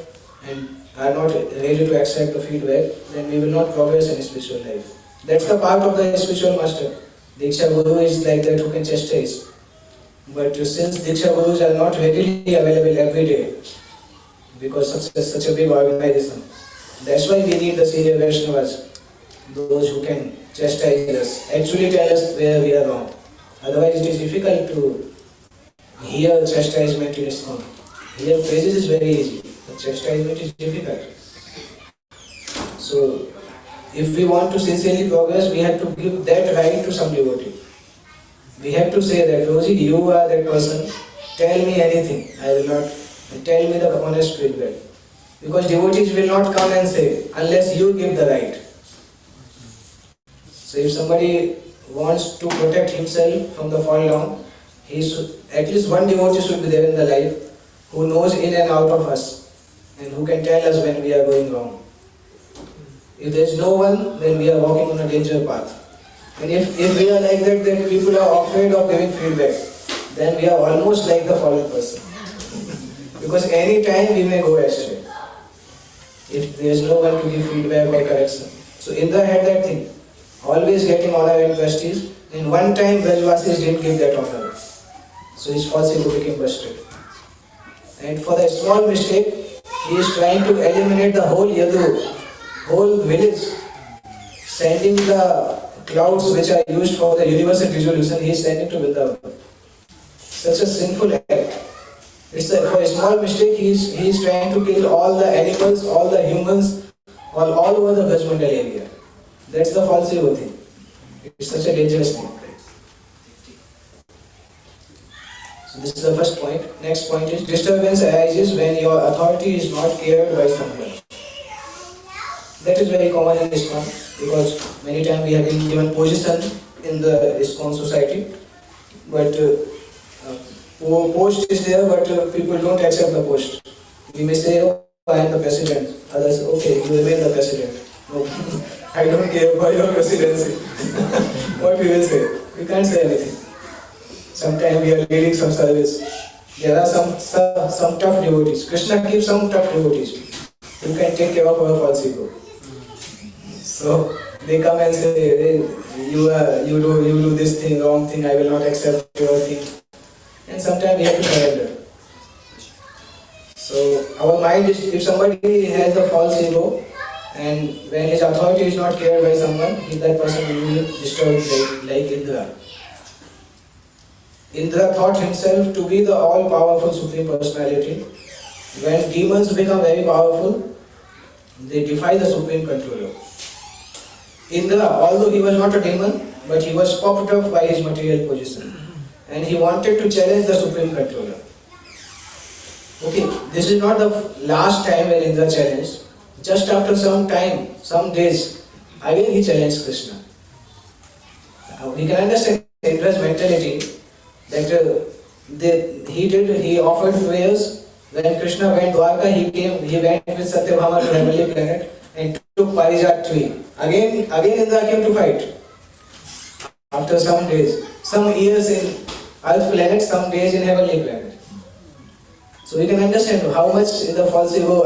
and are not ready to accept the feedback, then we will not progress in spiritual life. That's the part of the spiritual master. Diksha Guru is like that who can chastise. But since Diksha Gurus are not readily available every day, because such a big organization, that's why we need the senior Vaishnavas, those who can chastise us, actually tell us where we are wrong. Otherwise it is difficult to hear chastisement in ISKCON. Here praises is very easy, but chastisement is difficult. So if we want to sincerely progress, we have to give that right to some devotee. We have to say that, Roji, you are that person, tell me anything, I will not, tell me the honest feedback. Because devotees will not come and say, unless you give the right. So if somebody wants to protect himself from the fall down, at least one devotee should be there in the life who knows in and out of us, and who can tell us when we are going wrong. If there is no one, then we are walking on a danger path. And if we are like that people are afraid of giving feedback, then we are almost like the fallen person. Because any time we may go astray, if there is no one to give feedback or correction. So Indra had that thing, always getting honor and prestige. And one time Brajvasis didn't give that honor. So his false ego became busted. And for the small mistake, he is trying to eliminate the whole Yadu, whole village, sending the clouds which are used for the universal resolution, he is sending to Vrindavan. Such a sinful act. For a small mistake, he is trying to kill all the animals, all the humans, all over the Brajmandal area. That's the false ego thing. It's such a dangerous thing. So this is the first point. Next point is disturbance arises when your authority is not cared by someone. That is very common in ISKCON because many times we have been given position in the ISKCON society, but post is there, but people don't accept the post. We may say, "Oh, I am the president." Others say, "Okay, you remain the president." No, I don't care for your presidency. What we will say? We can't say anything. Sometimes we are leading some service. There are some tough devotees. Krishna keeps some tough devotees who can take care of our false ego. So they come and say, "Hey, you do this thing, wrong thing. I will not accept your thing." And sometimes we have to surrender. So our mind is, if somebody has a false ego, and when his authority is not cared by someone, that person will be disturbed like Indra. Indra thought himself to be the all-powerful Supreme Personality. When demons become very powerful, they defy the Supreme Controller. Indra, although he was not a demon, but he was puffed up by his material position. And he wanted to challenge the Supreme Controller. Okay, this is not the last time when Indra challenged. Just after some time, some days, again he challenged Krishna. We can understand Indra's mentality that he offered prayers. When Krishna went Dwarka, he went with Satyabhama to heavenly planet and took Parijat tree. Again Indra came to fight. After some days, some years in Earth planet, some days in heavenly planet. So we can understand how much the false ego.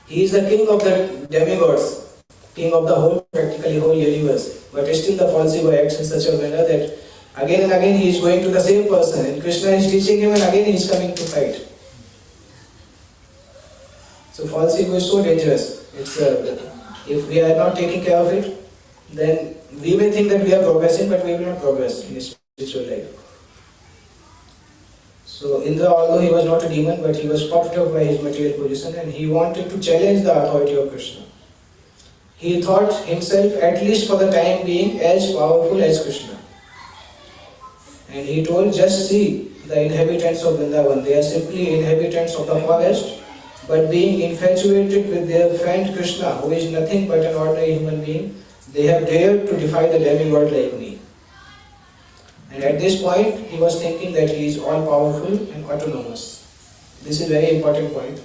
He is the king of the demigods, king of the practically whole universe. But still the false ego acts in such a manner that again and again he is going to the same person, and Krishna is teaching him, and again he is coming to fight. So false ego is so dangerous. If we are not taking care of it, then we may think that we are progressing, but we will not progress in spiritual life. So Indra, although he was not a demon, but he was puffed up by his material position, and he wanted to challenge the authority of Krishna. He thought himself, at least for the time being, as powerful as Krishna. And he told, "Just see the inhabitants of Vrindavan. They are simply inhabitants of the forest, but being infatuated with their friend Krishna, who is nothing but an ordinary human being, they have dared to defy the demigod like me." And at this point, he was thinking that he is all-powerful and autonomous. This is a very important point.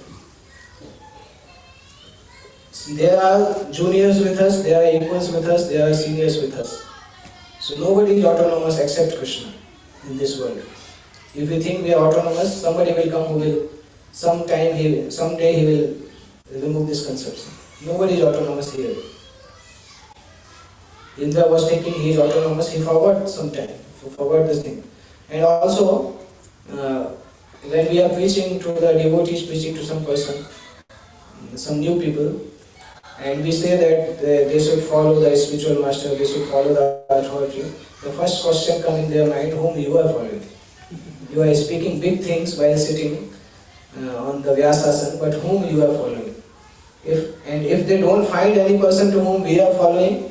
There are juniors with us, there are equals with us, there are seniors with us. So nobody is autonomous except Krishna in this world. If we think we are autonomous, somebody will come who will, someday he will remove this conception. Nobody is autonomous here. Indra was thinking he is autonomous, he forgot this thing. And also, when we are preaching to the devotees, preaching to some person, some new people, and we say that they should follow the spiritual master, they should follow the authority, the first question comes in their mind, whom you are following. You are speaking big things while sitting on the Vyasasana, but whom you are following. If they don't find any person to whom we are following,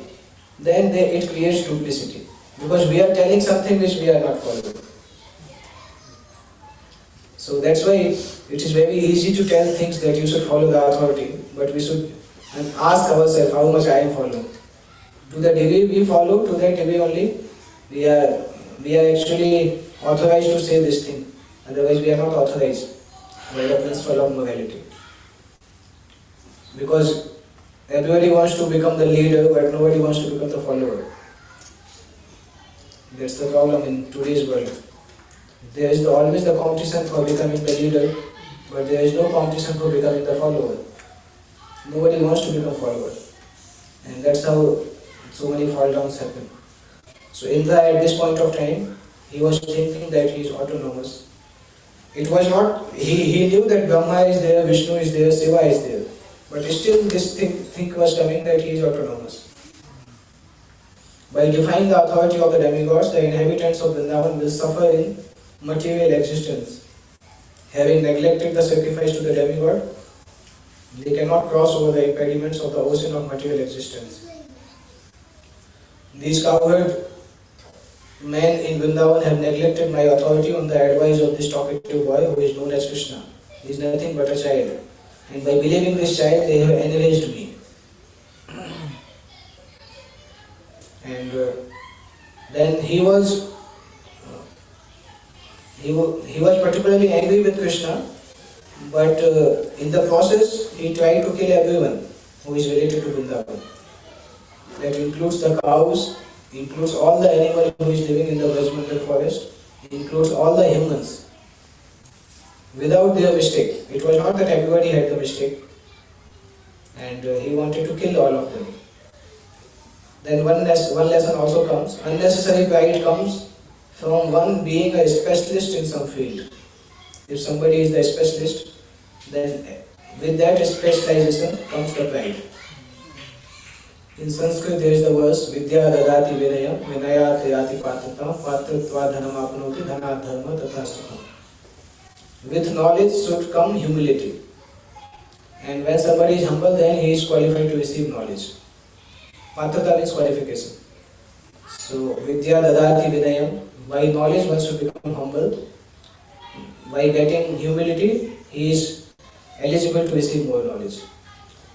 then it creates duplicity. Because we are telling something which we are not following. So that's why it is very easy to tell things that you should follow the authority, but we should ask ourselves how much I am following. To the degree we follow, to that degree only we are actually authorized to say this thing. Otherwise we are not authorized. by the principle of morality. Because everybody wants to become the leader, but nobody wants to become the follower. That's the problem in today's world. There is always the competition for becoming the leader, but there is no competition for becoming the follower. Nobody wants to become follower. And that's how so many fall downs happen. So Indra at this point of time, he was thinking that he is autonomous. It was not, he knew that Brahma is there, Vishnu is there, Shiva is there. But still this thing was coming that he is autonomous. By defying the authority of the demigods, the inhabitants of Vrindavan will suffer in material existence. Having neglected the sacrifice to the demigod, they cannot cross over the impediments of the ocean of material existence. These cowherd men in Vrindavan have neglected my authority on the advice of this talkative boy who is known as Krishna. He is nothing but a child. And by believing this child, they have enraged me. And then he was particularly angry with Krishna, but in the process he tried to kill everyone who is related to Vrindavan. That includes the cows, includes all the animals who is living in the Brajmandal forest, includes all the humans, without their mistake. It was not that everybody had the mistake, and he wanted to kill all of them. Then one lesson also comes. Unnecessary pride comes from one being a specialist in some field. If somebody is the specialist, then with that specialization comes the pride. In Sanskrit there is the verse Vidya dadati vinayam vinayat yati patratam patratva dhanam apnoti dhanat dharma tatha sukham. With knowledge should come humility. And when somebody is humble, then he is qualified to receive knowledge. Patrata means qualification. So Vidya dadati vinayam, by knowledge one should become humble. By getting humility, he is eligible to receive more knowledge.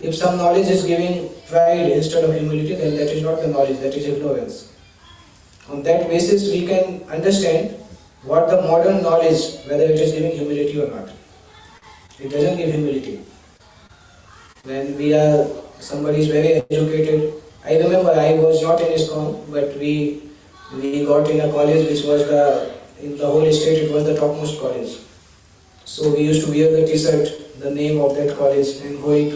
If some knowledge is giving pride instead of humility, then that is not the knowledge, that is ignorance. On that basis, we can understand what the modern knowledge, whether it is giving humility or not. It doesn't give humility. When somebody is very educated, I remember I was not in ISKCON, but we got in a college which was in the whole state, it was the topmost college. So we used to wear the t-shirt, the name of that college, and going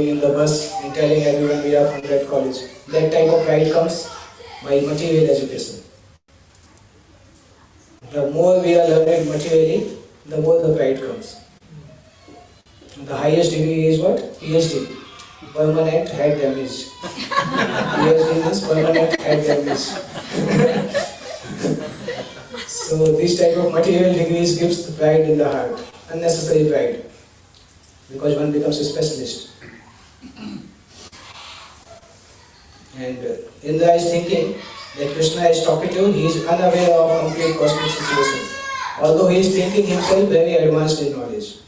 in the bus and telling everyone we are from that college. That type of pride comes by material education. The more we are learned materially, the more the pride comes. The highest degree is what? PhD. Permanent head damage. PhD means permanent head damage. So this type of material degrees gives the pride in the heart. Unnecessary pride. Because one becomes a specialist. And Indra is thinking that Krishna is talkative, he is unaware of complete cosmic situation. Although he is thinking himself very advanced in knowledge.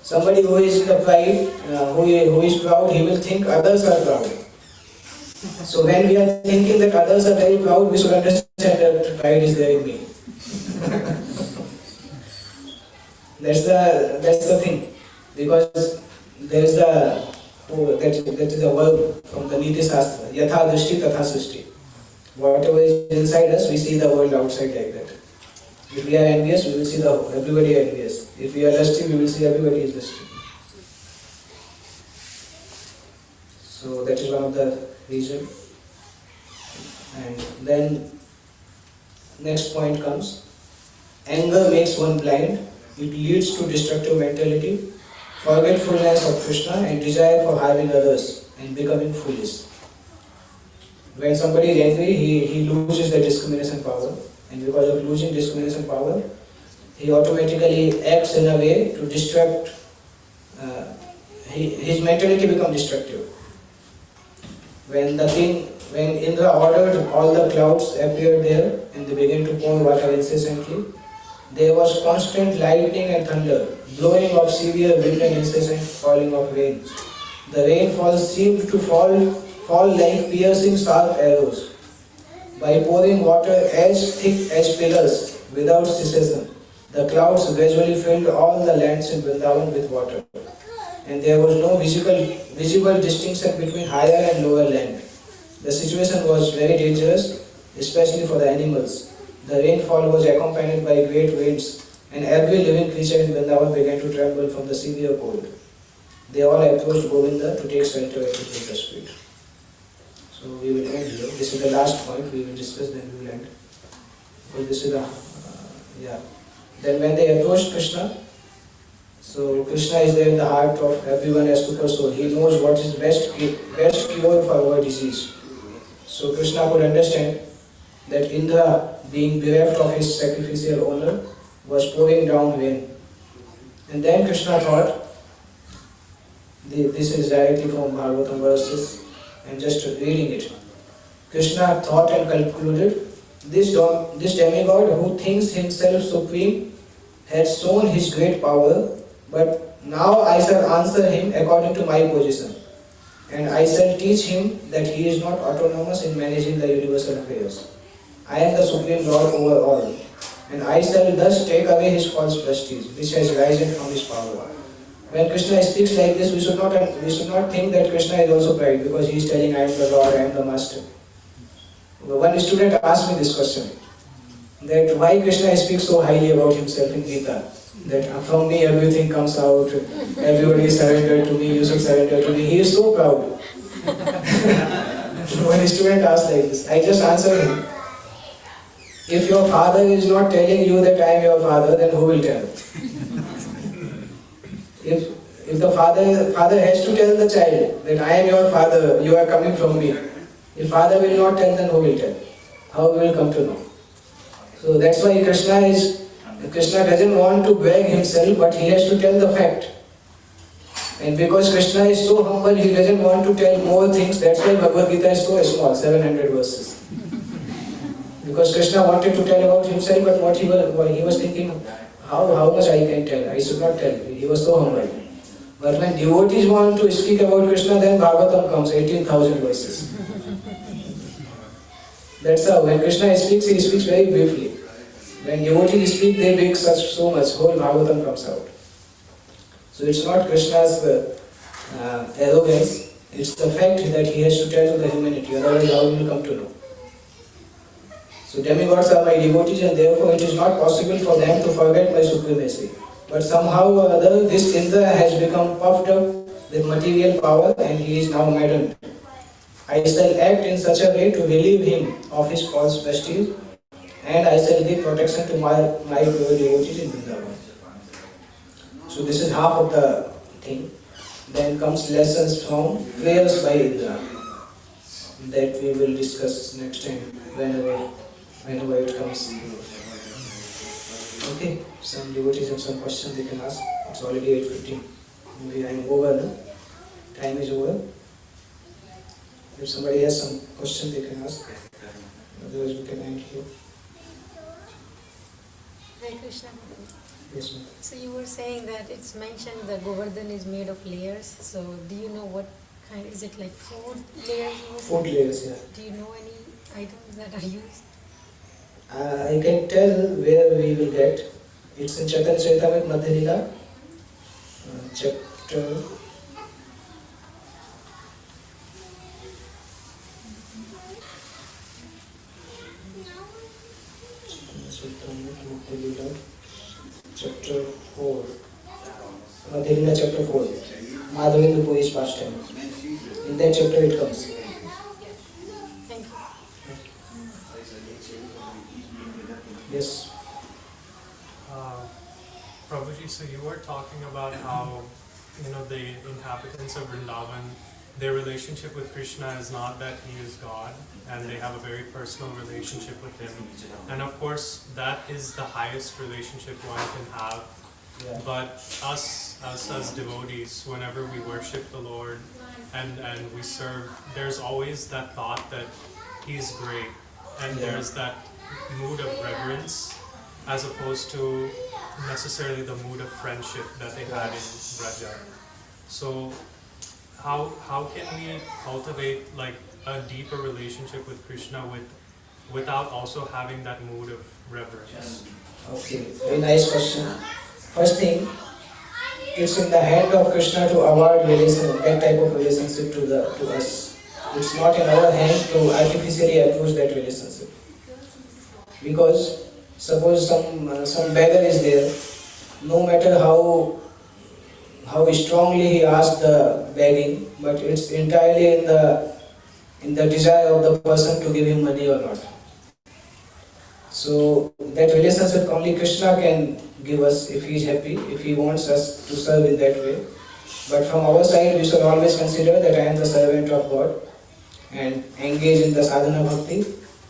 Somebody who is in the pride, who is proud, he will think others are proud. So when we are thinking that others are very proud, we should understand that pride is there in me. That's the thing. Because there is that is a verb from the Niti Shastra, Yatha Drishti Tatha Srishti. Whatever is inside us, we see the world outside like that. If we are envious, we will see everybody envious. If we are lusty, we will see everybody is lusty. So that is one of the reasons. And then next point comes, anger makes one blind. It leads to destructive mentality, forgetfulness of Krishna, and desire for harming others and becoming foolish. When somebody is angry, he loses the discrimination power, and because of losing discrimination power, he automatically acts in a way to distract. His mentality becomes destructive. When Indra ordered, all the clouds appeared there and they began to pour water incessantly. There was constant lightning and thunder, blowing of severe wind and incessant falling of rain. The rainfall seemed to fall like piercing sharp arrows. By pouring water as thick as pillars without cessation, The clouds gradually filled all the lands in Vrindavan with water, and there was no visible distinction between higher and lower land. The situation was very dangerous, especially for the animals. The rainfall was accompanied by great winds, and every living creature in Vrindavan began to tremble from the severe cold. They all approached Govinda to take shelter at his lotus feet. So we will end here. This is the last point we will discuss, then we will end. Well, this is the yeah. Then when they approached Krishna, so Krishna is there in the heart of everyone as super soul. He knows what is best cure for our disease. So Krishna could understand that Indra, being bereft of his sacrificial honor, was pouring down rain. And then Krishna thought, this is directly from Bhagavatam verses, and just reading it. Krishna thought and concluded, this demigod who thinks himself supreme has shown his great power, but now I shall answer him according to my position, and I shall teach him that he is not autonomous in managing the universal affairs. I am the supreme Lord over all, and I shall thus take away his false prestige, which has risen from his power. When Krishna speaks like this, we should not think that Krishna is also pride, because he is telling, I am the Lord, I am the Master. One student asked me this question, that why Krishna speaks so highly about himself in Gita, that from me everything comes out, everybody is surrendered to me, you should surrender to me. He is so proud. One student asked like this, I just answered him, if your father is not telling you that I am your father, then who will tell? If the father has to tell the child that I am your father, you are coming from me. If father will not tell, then who will tell? How we will come to know? So that's why Krishna doesn't want to brag himself, but he has to tell the fact. And because Krishna is so humble, he doesn't want to tell more things. That's why Bhagavad Gita is so small, 700 verses. Because Krishna wanted to tell about himself, but what he was thinking, how much I can tell? I should not tell. He was so humble. But when devotees want to speak about Krishna, then Bhagavatam comes, 18,000 verses. That's how, when Krishna speaks, he speaks very briefly. When devotees speak, they bring so much, whole Bhagavatam comes out. So it's not Krishna's arrogance, it's the fact that he has to tell to the humanity, otherwise how will come to know? So demigods are my devotees, and therefore it is not possible for them to forget my supremacy. But somehow or other, this Indra has become puffed up with material power, and he is now maddened. I shall act in such a way to relieve him of his false prestige, and I shall give protection to my pure devotees in Vrindavan. So this is half of the thing. Then comes lessons from prayers by Indra, that we will discuss next time whenever it comes. Okay, some devotees have some questions they can ask. It's already 8:15. Maybe I'm over now. Time is over. If somebody has some question they can ask. Otherwise we can end here. Hare Krishna. Yes, ma'am. So you were saying that it's mentioned that Govardhan is made of layers. So do you know what kind? Is it like food layers? Food layers, yeah. Do you know any items that are used? I can tell where we will get. It's in Chaitanya Charitamrita Madhya Lila, chapter 4. Madhya Lila chapter 4. Madhavindu Puri is past time. In that chapter it comes. Thank you. Yes. Prabhuji, so you were talking about how, the inhabitants of Vrindavan, their relationship with Krishna is not that he is God, and they have a very personal relationship with him. And of course, that is the highest relationship one can have. Yeah. But us as devotees, whenever we worship the Lord and we serve, there's always that thought that he's great, and there's that mood of reverence, as opposed to necessarily the mood of friendship that they had in Braja. So how can we cultivate like a deeper relationship with Krishna without also having that mood of reverence? Okay, very nice question. First thing, it's in the hand of Krishna to award that type of relationship to us. It's not in our hand to artificially approach that relationship. Because suppose some beggar is there, no matter how strongly he asks the begging, but it's entirely in the desire of the person to give him money or not. So that relationship only Krishna can give us if he is happy, if he wants us to serve in that way. But from our side, we should always consider that I am the servant of God and engage in the sadhana bhakti.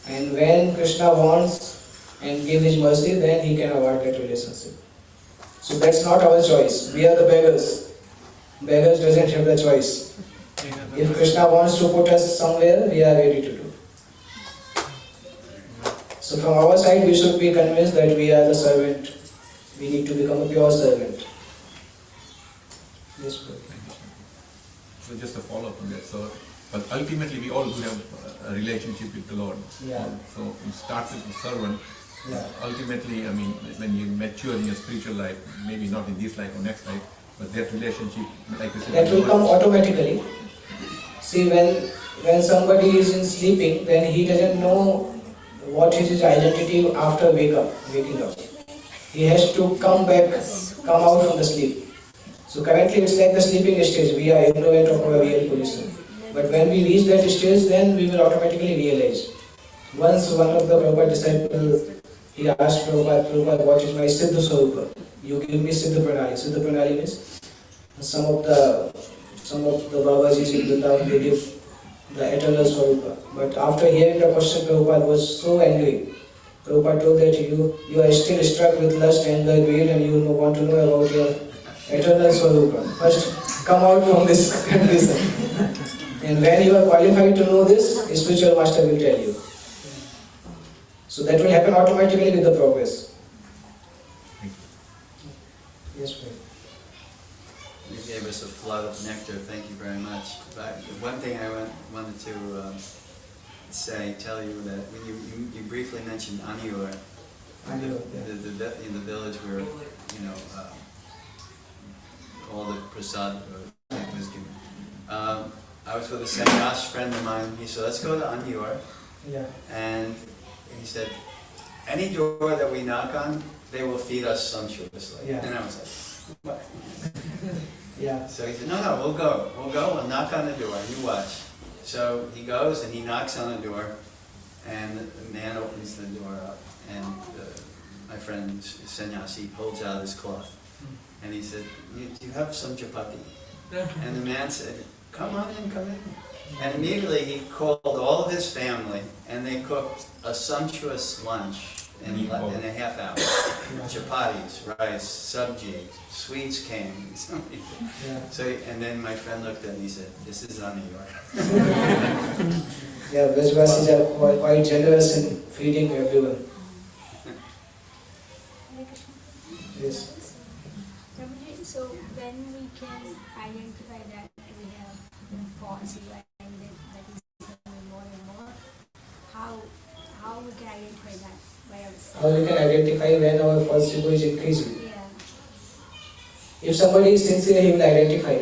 And when Krishna wants and give his mercy, then he can award that relationship. So that's not our choice. We are the beggars. Beggars doesn't have the choice. If Krishna wants to put us somewhere, we are ready to do. So from our side, we should be convinced that we are the servant. We need to become a pure servant. Yes, Prabhu. So just a follow-up on that. So, but ultimately we all do have a relationship with the Lord. Yeah. So you start with the servant. Yeah. Ultimately, I mean, when you mature in your spiritual life, maybe not in this life or next life, but that relationship, like you said, That will come automatically. See, when somebody is in sleeping, then he doesn't know what is his identity after waking up. He has to come out from the sleep. So currently it's like the sleeping stage. We are ignorant of our real position. But when we reach that stage, then we will automatically realize. Once one of the Prabhupada disciples, he asked Prabhupada, what is my Siddha Swarupa? You give me Siddha Pranali. Siddha Pranali means some of the Babajis in Vrindavan, they give the eternal Swarupa. But after hearing the question, Prabhupada was so angry. Prabhupada told that you are still struck with lust, anger, greed, and you want to know about your eternal Swarupa. First, come out from this condition. And when you are qualified to know this, a spiritual master will tell you. So that will happen automatically with the progress. Yes, please. You gave us a flood of nectar. Thank you very much. But one thing I wanted to tell you that when you briefly mentioned Aniyur, in the village where all the prasad was given. I was with a sannyas friend of mine. He said, "Let's go to Aniyur." Yeah. And he said, "Any door that we knock on, they will feed us sumptuously." Yeah. And I was like, "What?" Yeah. So he said, no, we'll go, we'll knock on the door, you watch. So he goes and he knocks on the door, and the man opens the door up, and my friend Sannyasi pulls out his cloth, and he said, do you have some chapati? And the man said, come on in, come in. And immediately he called all of his family, and they cooked a sumptuous lunch in a half hour. Chapatis, rice, sabji, sweets came. So, and then my friend looked at me and he said, this is Aniyur. Yeah, Brajvasis are quite generous in feeding everyone. Yes. So when we can identify that we have false ego and that is becoming more and more, how we can identify that by ourselves? How we can identify when our false ego is increasing? Yeah. If somebody is sincere, he will identify.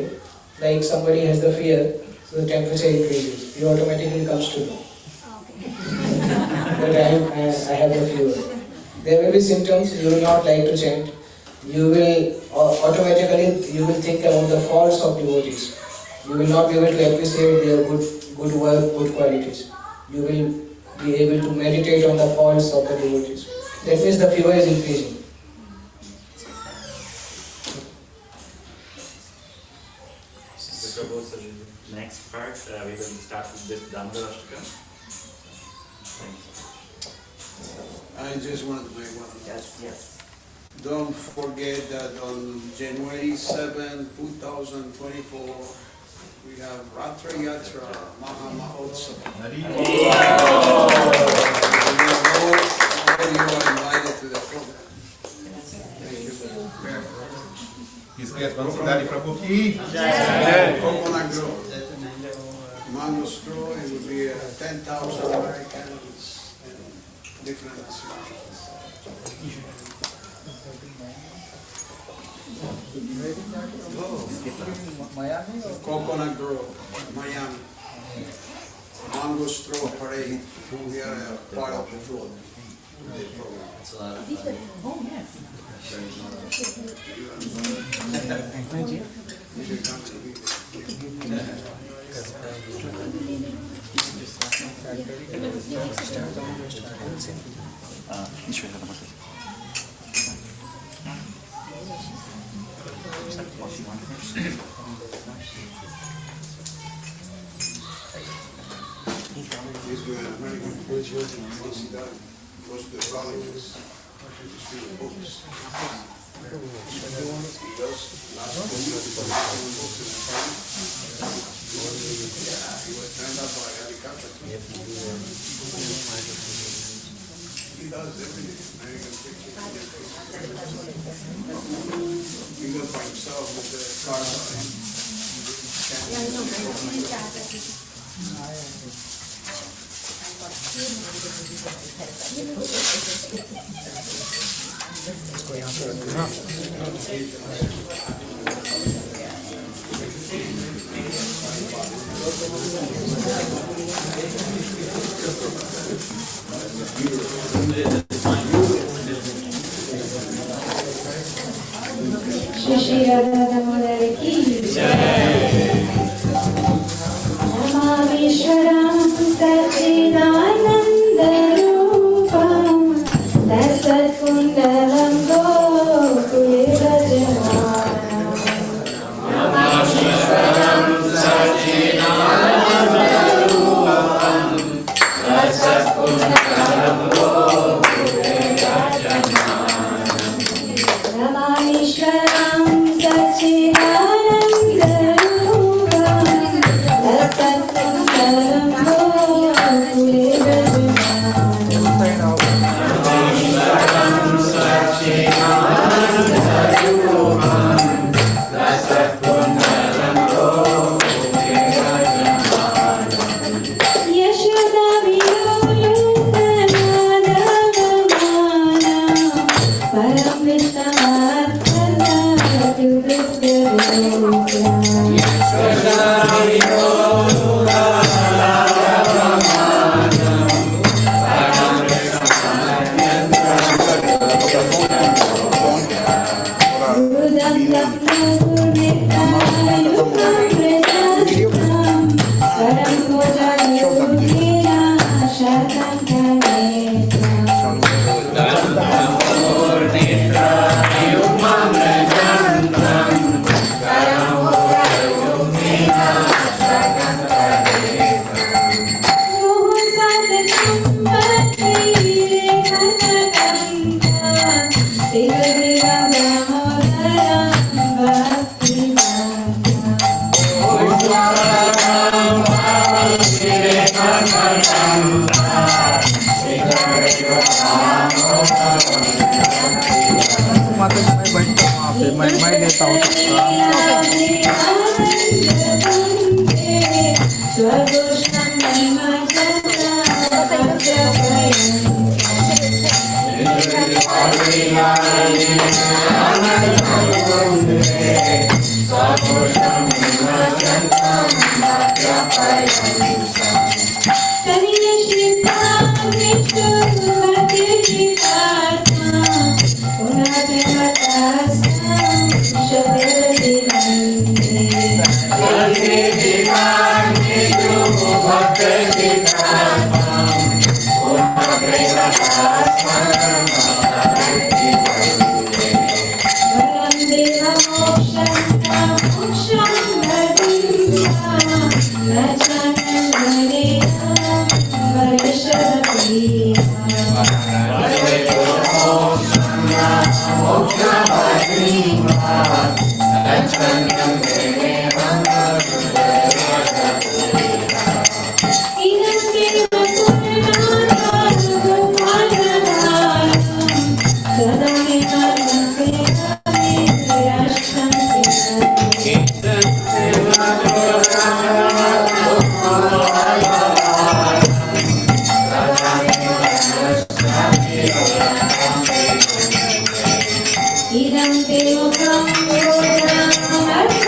Like somebody has the fear, so the temperature increases. He automatically comes to know that I have the fever. There will be symptoms. You will not like to chant. You will automatically think about the faults of devotees. You will not be able to appreciate their good work, good qualities. You will be able to meditate on the faults of the devotees. That means the fever is increasing. The next part, we will start with this Damodar-Ashtaka. I just wanted to make one. Yes. Don't forget that on January 7, 2024, we have Ratra Yatra Maha Mahotsav. You are invited to the program. His guest, Daddy Prabhu ki. Coconut grove. Mango straw, it would be 10,000 Americans. different nationalities. Coconut Grove, Miami. Mango Straw Parade. We are a part of the float. The program. It's a lot of fun. You should come to me. He's doing American culture, universidad, goes to the colleges, distribute books. He does last week, doing books in the farm. He was turned up by Gary Carpenter. He does everything, American pictures. He goes by himself with the car Shri Radha Damodar ki Namamishwaram Sachidananda Rupam Dasat Kundalam Gokule Rajamanam Namamishwaram Sachidananda Rupam Dasat Kundalam Gokule Rajamanam Namamishwaram Sachidananda Rupam Dasat Kundalam Gokule Rajamanam Namamishwaram Sachidananda Rupam Dasat Kundalam Gokule Rajamanam Yashoda Vinodana Param Vishtamarthana Krishna, Hare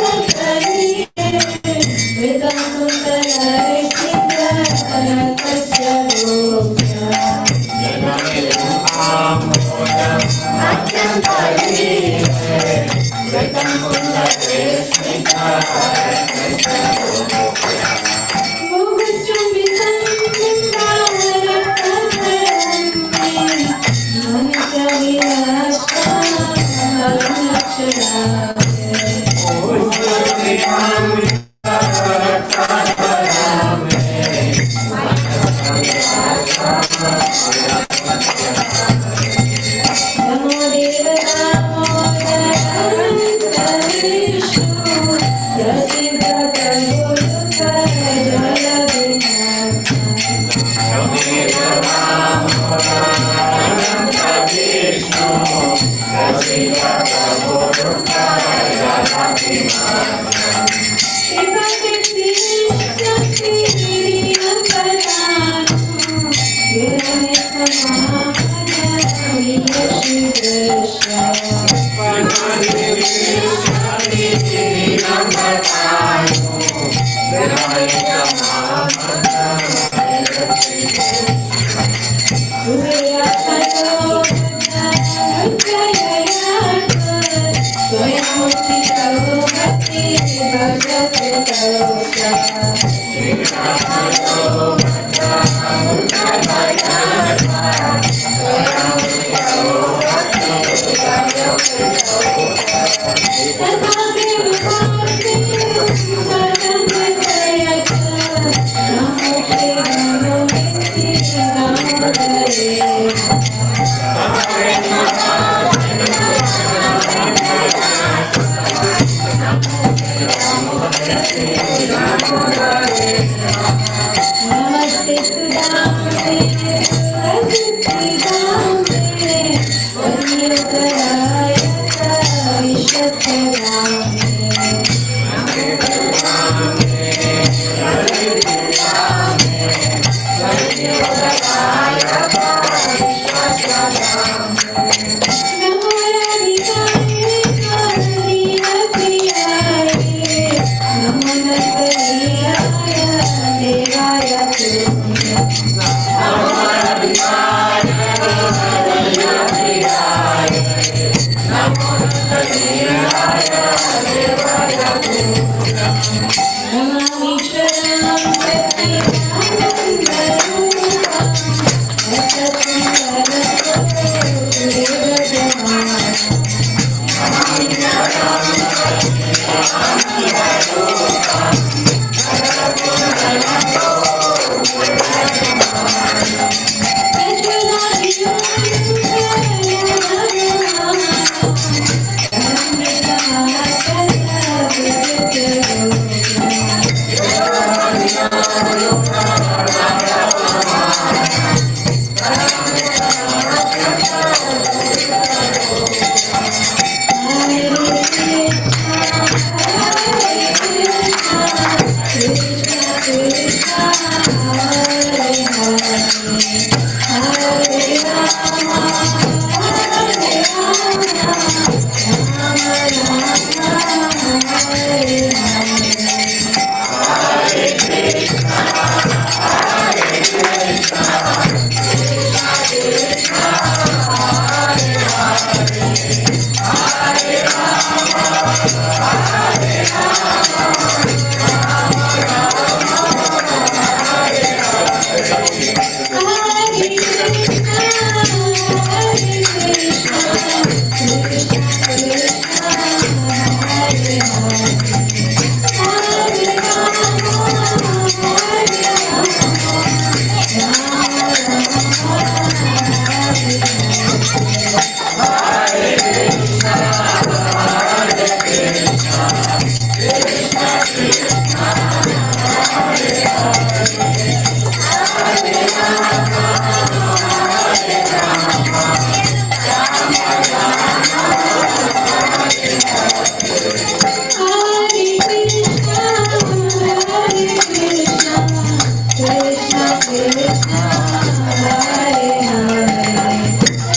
Hare,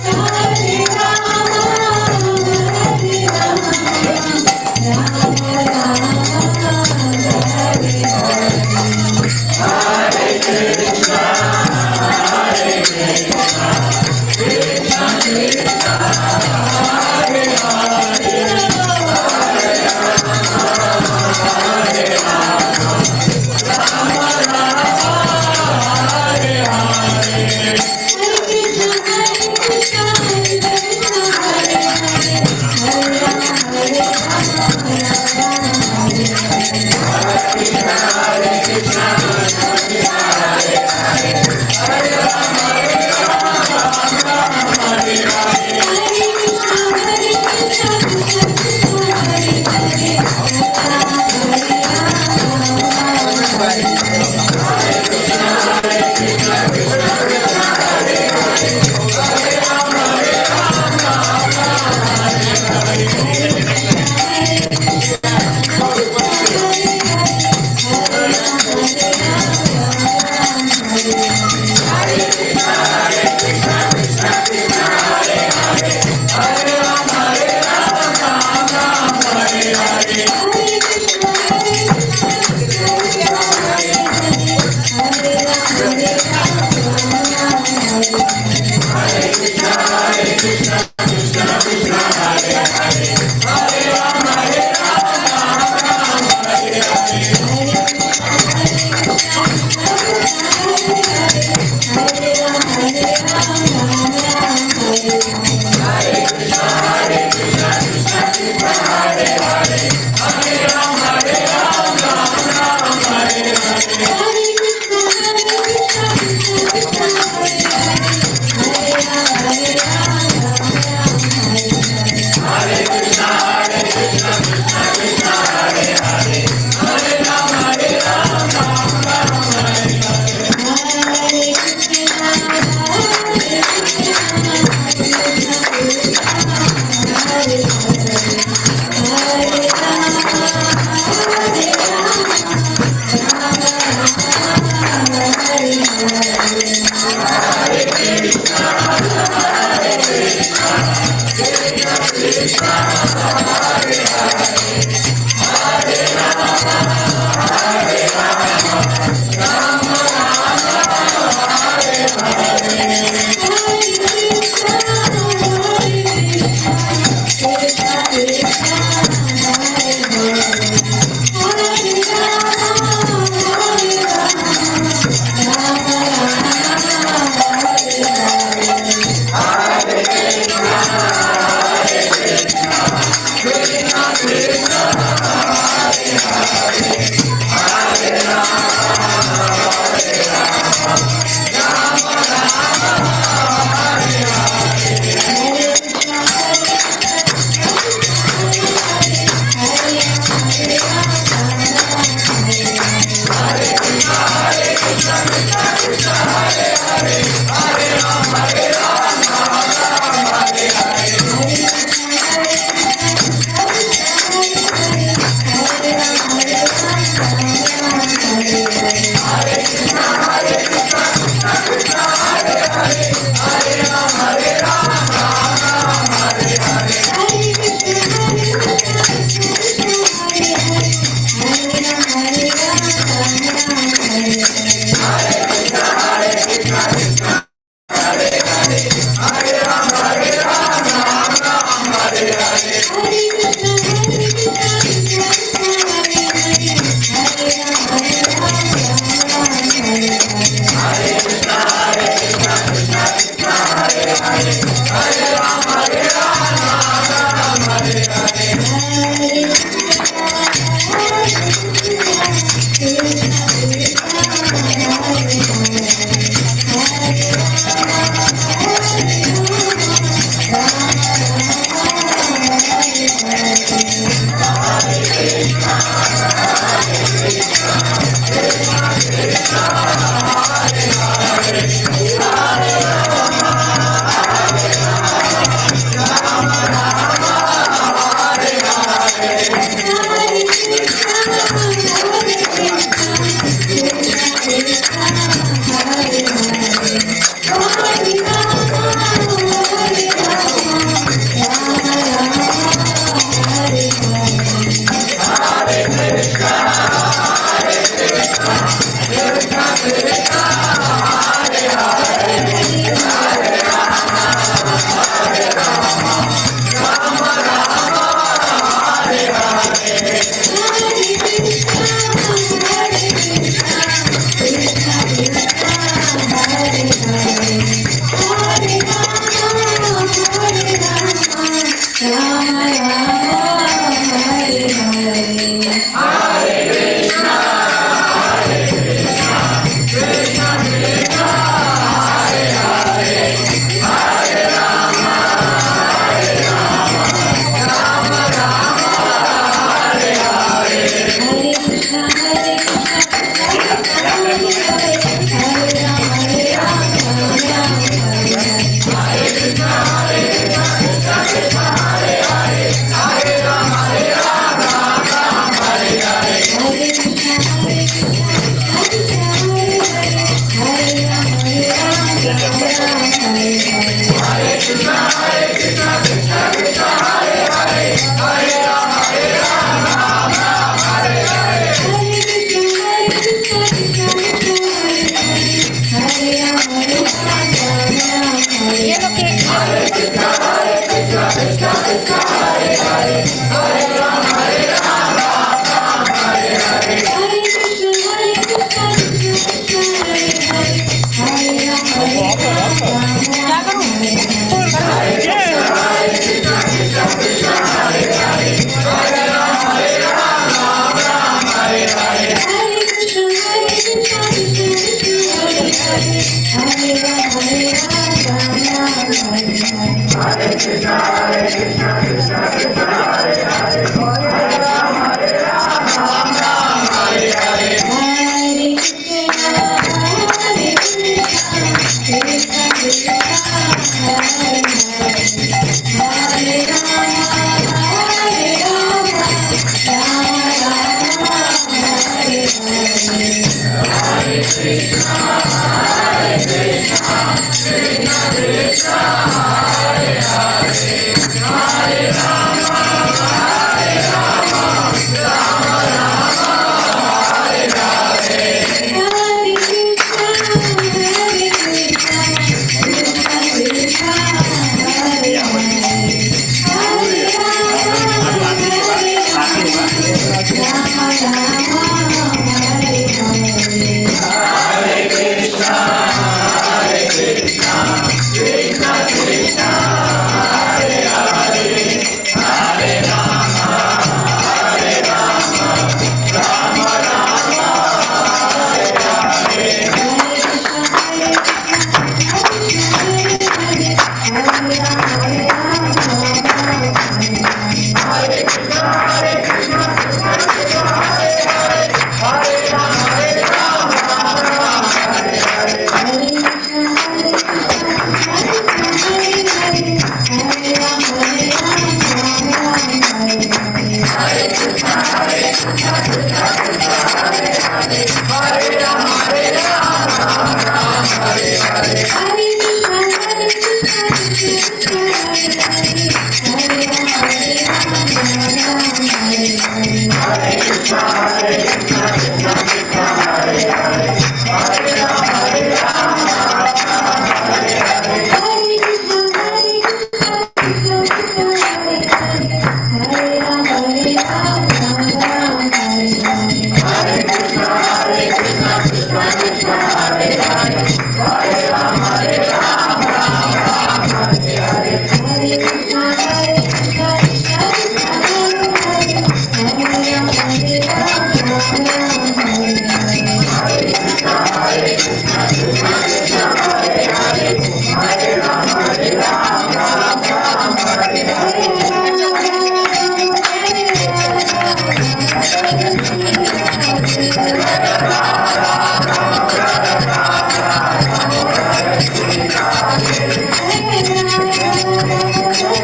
Hare Hare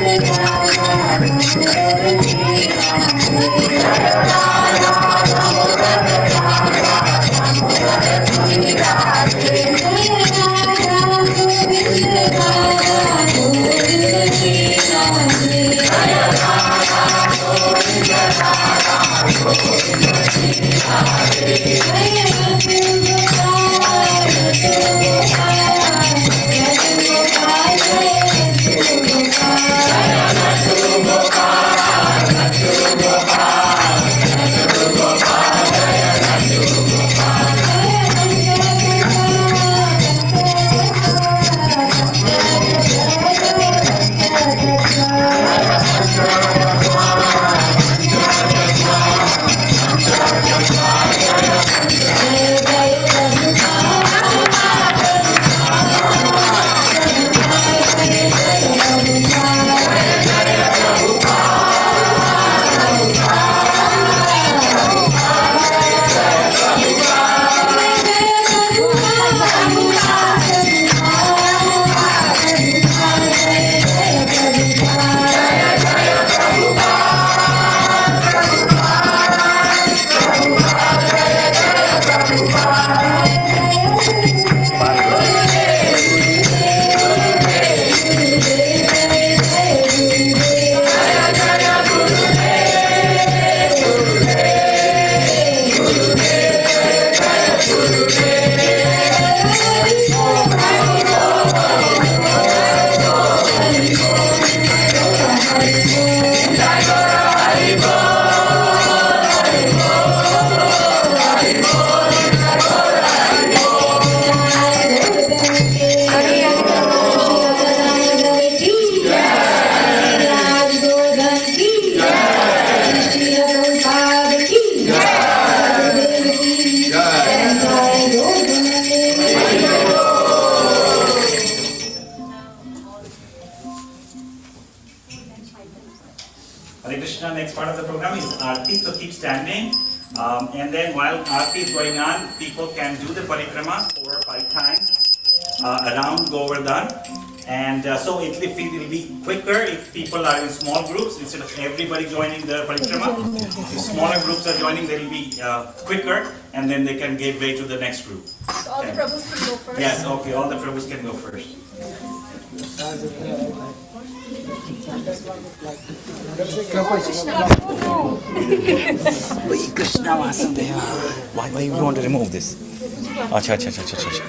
Hare Hare Krishna. Next part of the program is Aarti, so keep standing. And then while Aarti is going on, people can do the parikrama 4 or 5 times around Goverdhan. And so it will be quicker if people are in small groups instead of everybody joining the parikrama. If smaller groups are joining, they will be quicker, and then they can give way to the next group. So all the Prabhus can go first? Yes, okay, all the Prabhus can go first. Krishna Vasudeva. Why you want to remove this? Acha, acha, acha, acha, acha.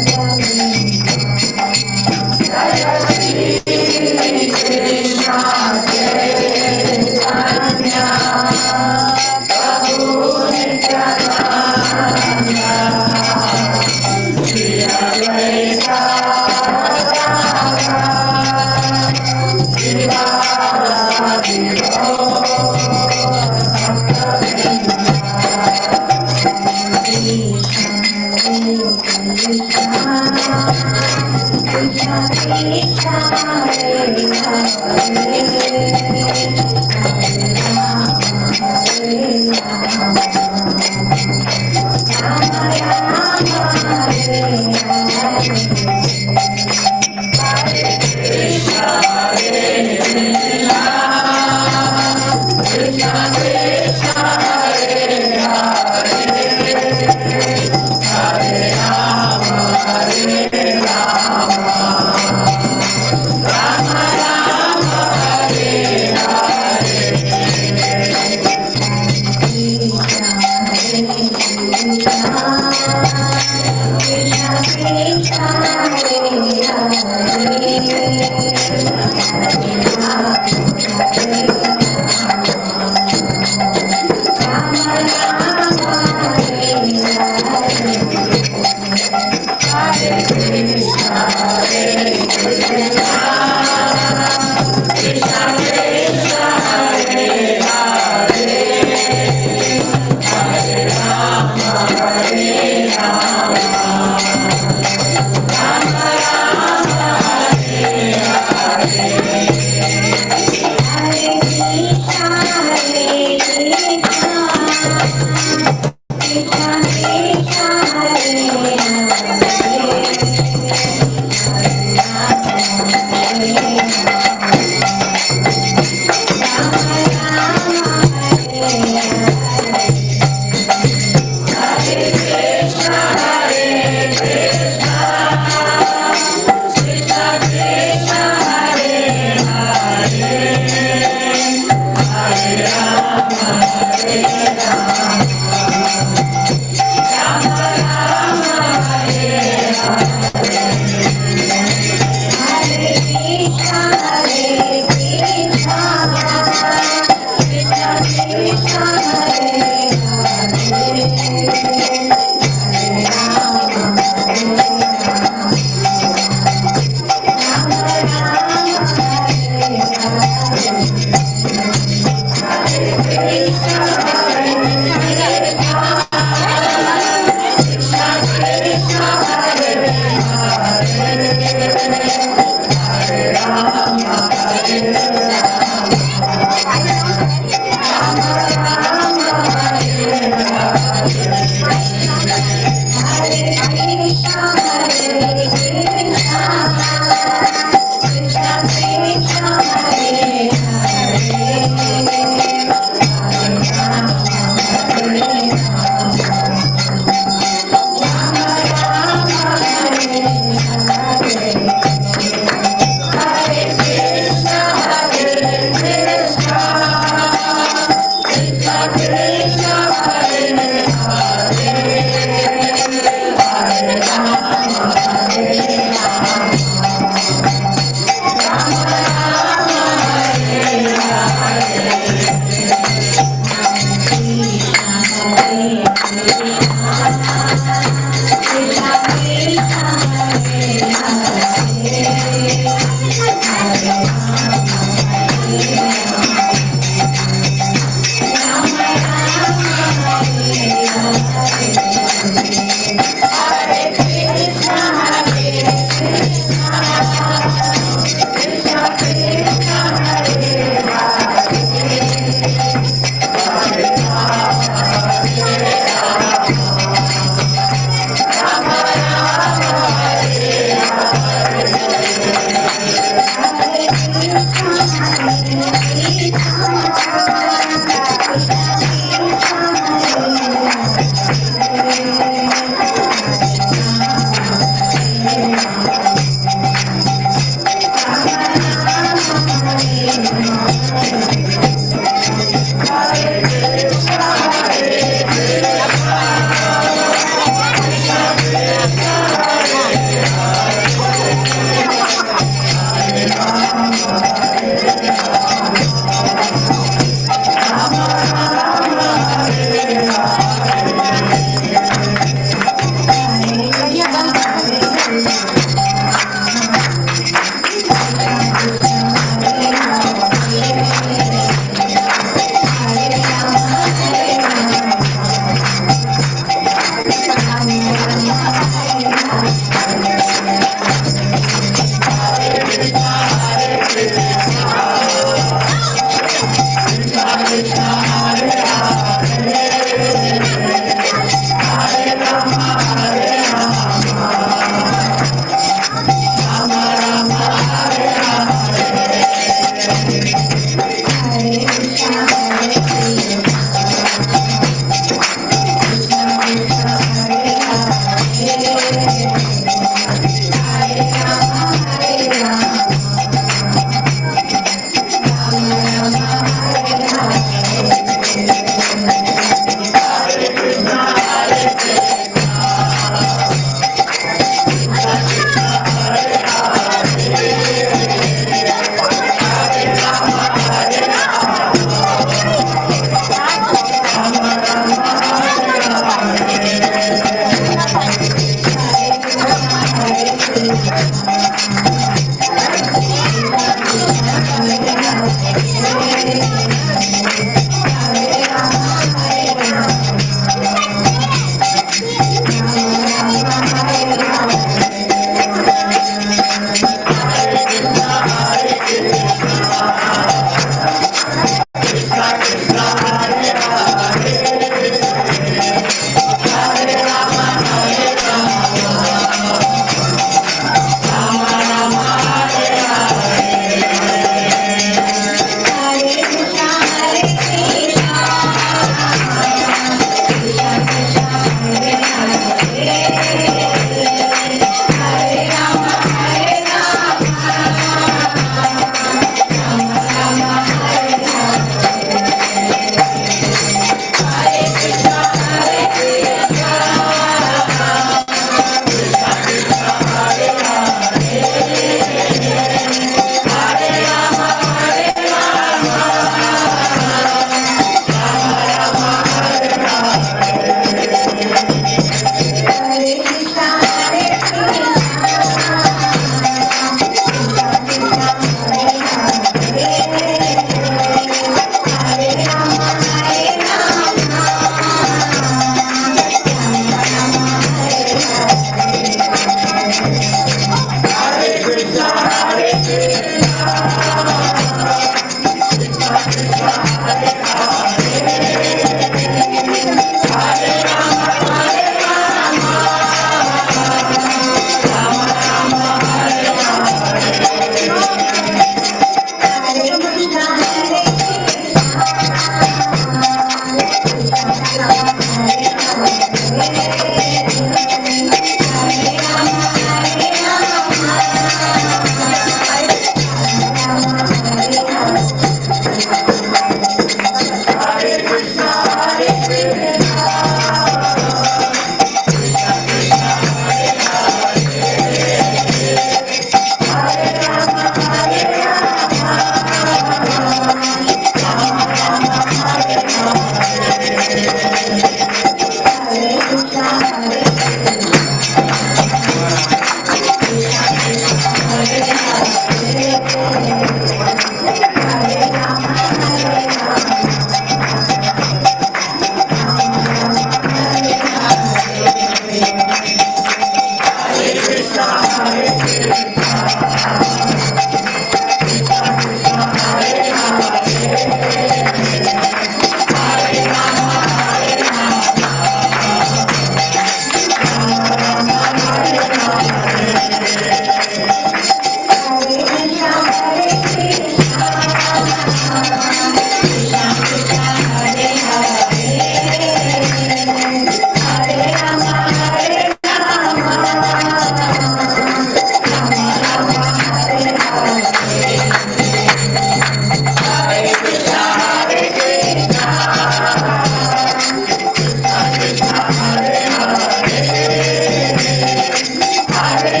Hare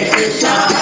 Krishna,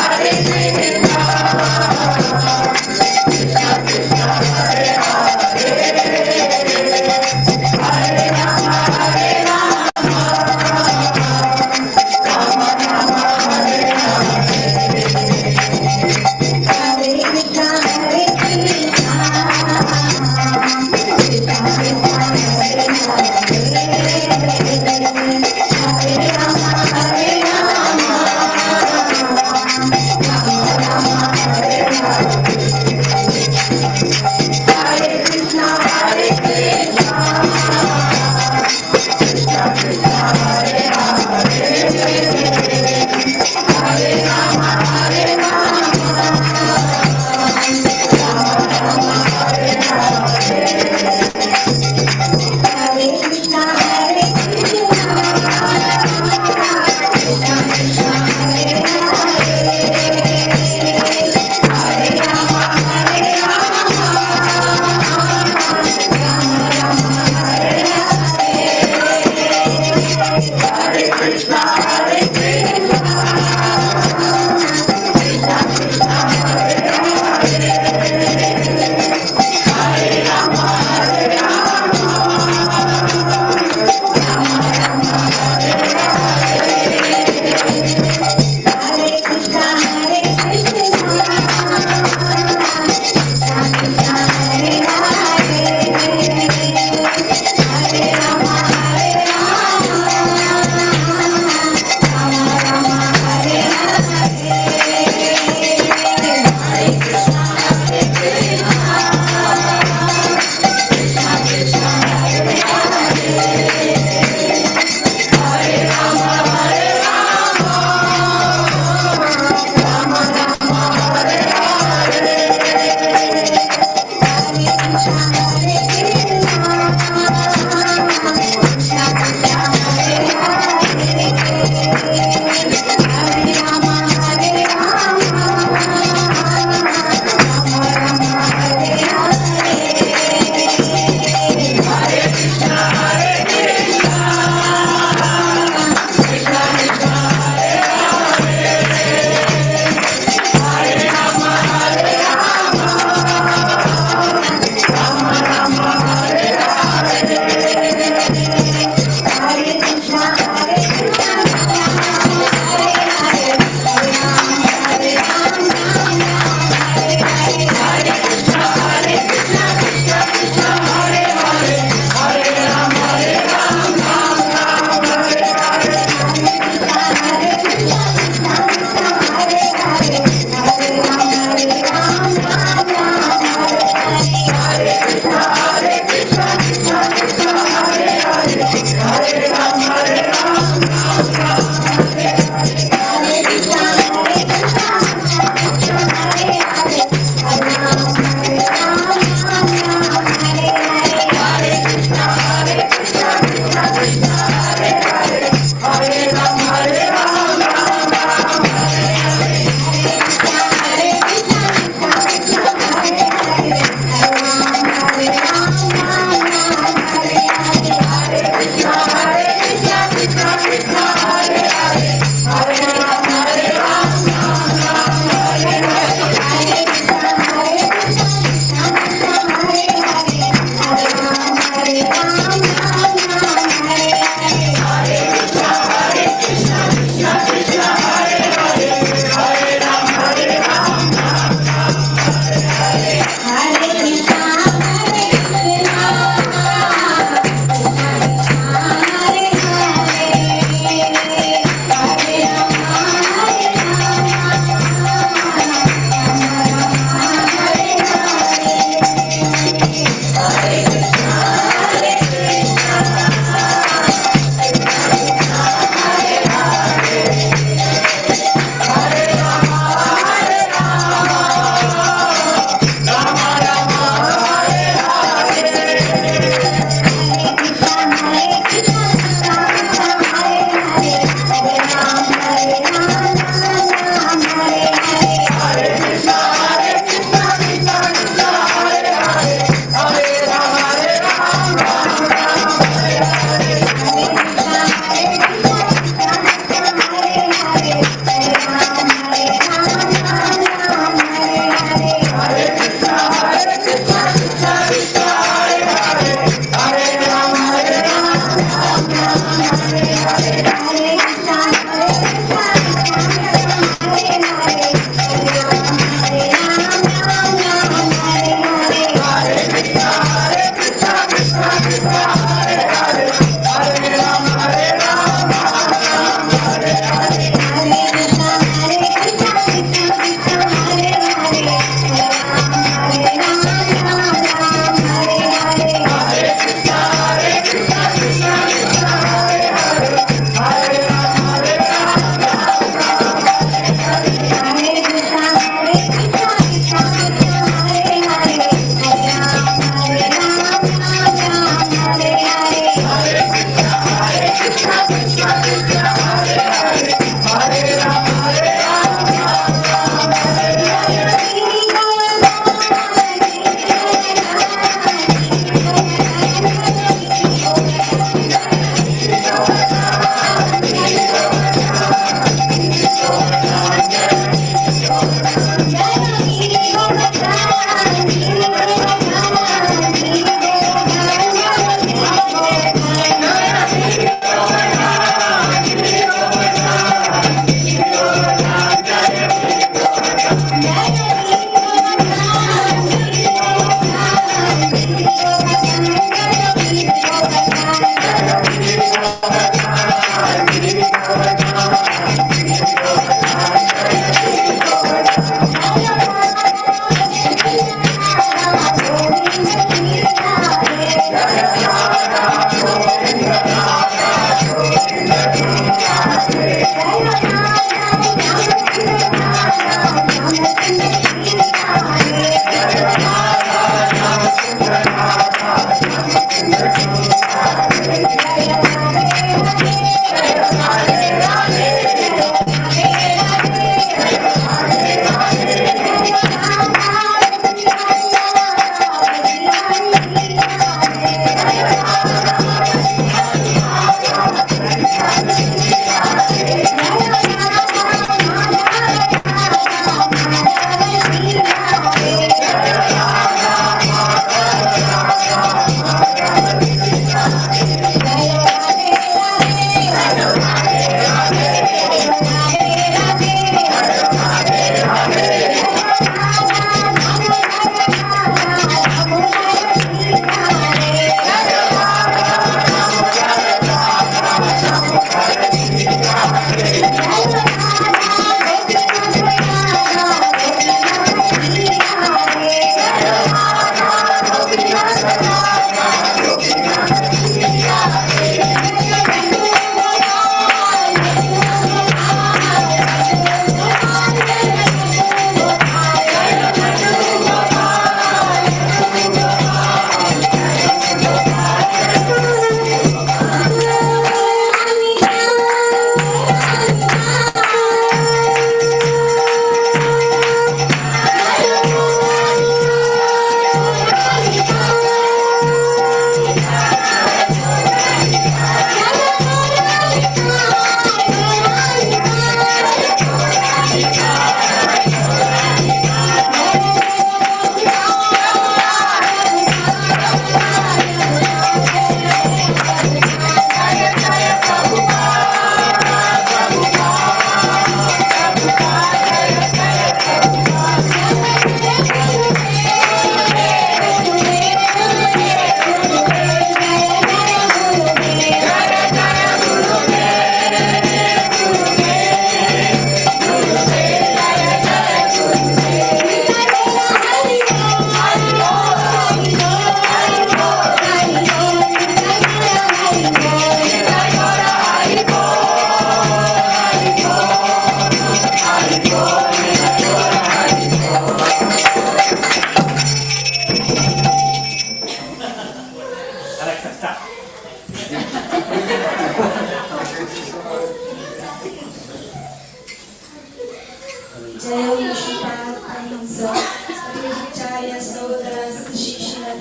Shankaracharya Sodara Shishina,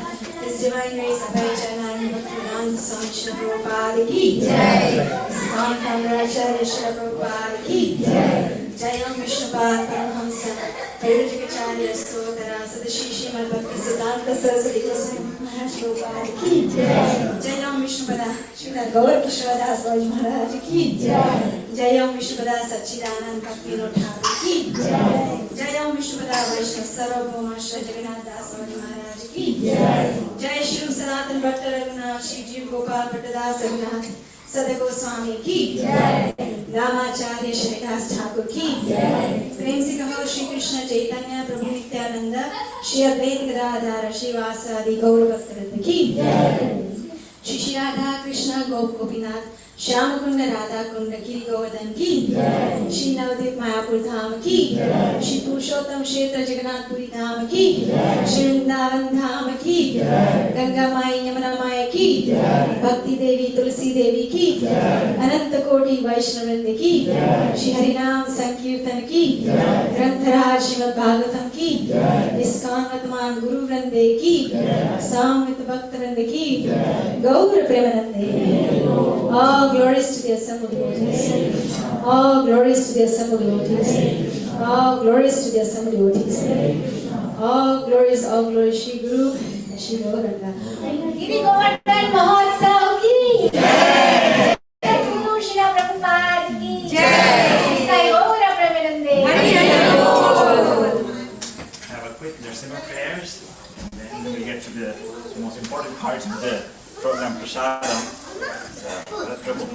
His Divine Grace Abhayacharya Bhaktivedanta Swami Srila Prabhupada Ki Jai, Shankaracharya Srila Prabhupada Ki Jai, Jayam Vishnupad Paramahamsa, Vairajikacharya Sodara Sadashishi Bhakti Siddhanta Saraswati Goswami Maharaj Prabhupada Ki Jai, Jayam Vishnupada Srila Gaur Kishore Swami Maharaj Ki Jai, Jayam Vishnupada Sachidanand Bhaktivinoda Thakur Ki Jai, Jayam Vishnupada Vaishnav Sarvabhauma Shri Jagannath Das Swami Maharaj Ki Jai, Jai Shri Sanatan Bhatta Raghunath Shri Jiv Gopal Bhattadas Raghunath Sada Goswami Ki Jai, Ramacharya Shridas Thakur Ki Jai, Prem Se Kaho Shri Krishna Chaitanya Prabhu Nityananda Shri Advaita Gadadhara Shri Vasadi Gaur Bhaktivinoda Ki Jai, Shri Shri Radha Krishna Gop Gopinath Shyam Kunda Radha Kunda Giri Govardhan Ki Jai, Shri Navadvip Mayapur Dham Ki Jai, Shri Purushottam Kshetra Jagannath Puri Dham Ki Jai, Shri Vrindavan Dham Ki Jai, Ganga Mai Yamuna Mai Ki Jai, Bhakti Devi Tulsi Devi Ki Jai, Ananta Koti Vaishnavrinda Ki Jai, Shri Harinam Sankirtan Ki Jai, Grantaraj Srimad Bhagavatam Ki Jai, ISKCON Vartaman Guru Vrinde Ki Jai, Samvita Bhakta Vrinda Ki Jai, Gaur Premanande. All glories to the assembled devotees. All glories to the assembled devotees. All glories to the assembled devotees. All glories, Shri Guru, Shri Govardhan. Giri Govardhan Mahotsav Ki Jai. Jai Guru Srila Prabhupada Ki Jai. Jai Gaura Premanande. Have a quick Narasimha prayers, and then we get to the most important part of the program, Prasadam. Prabhu.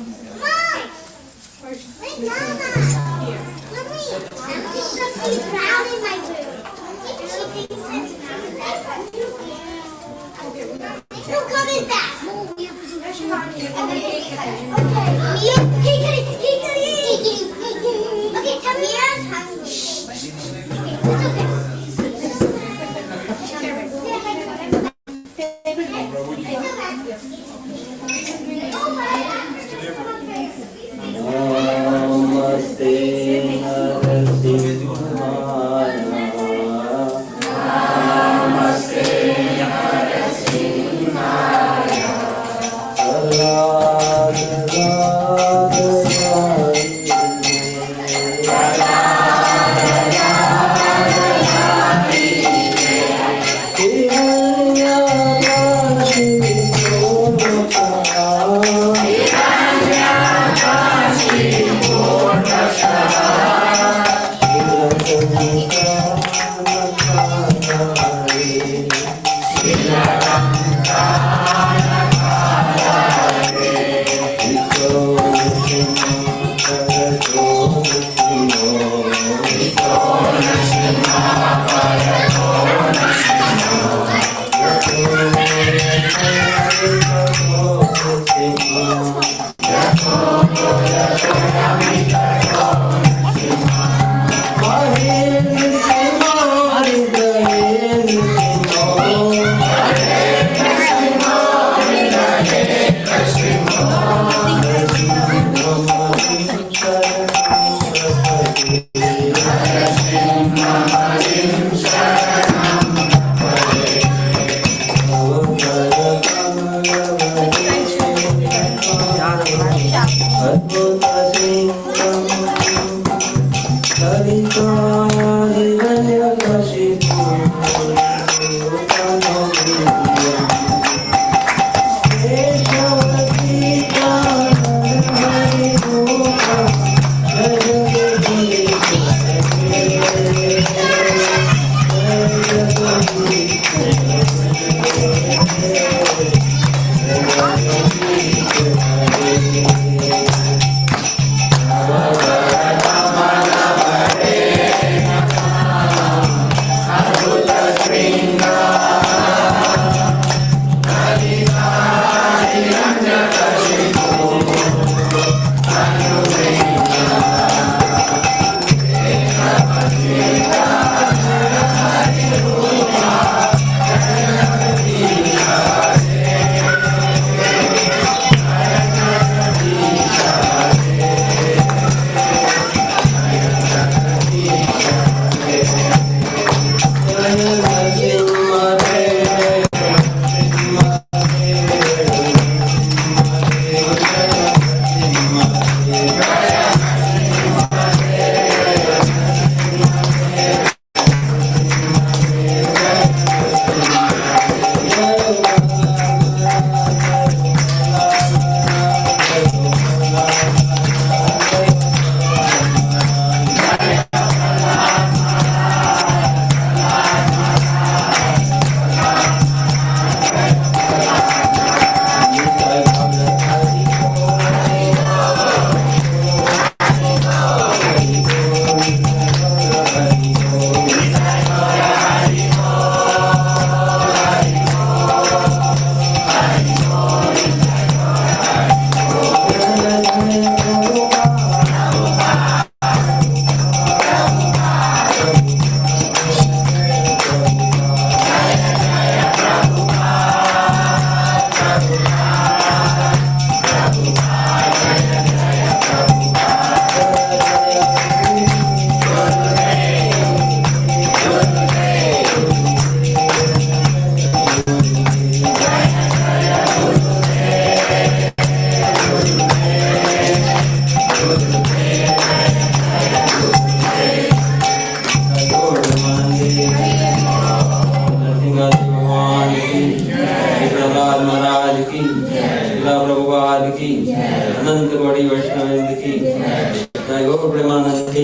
अनंत कोटि वैष्णव की जय गौर प्रेमानंद की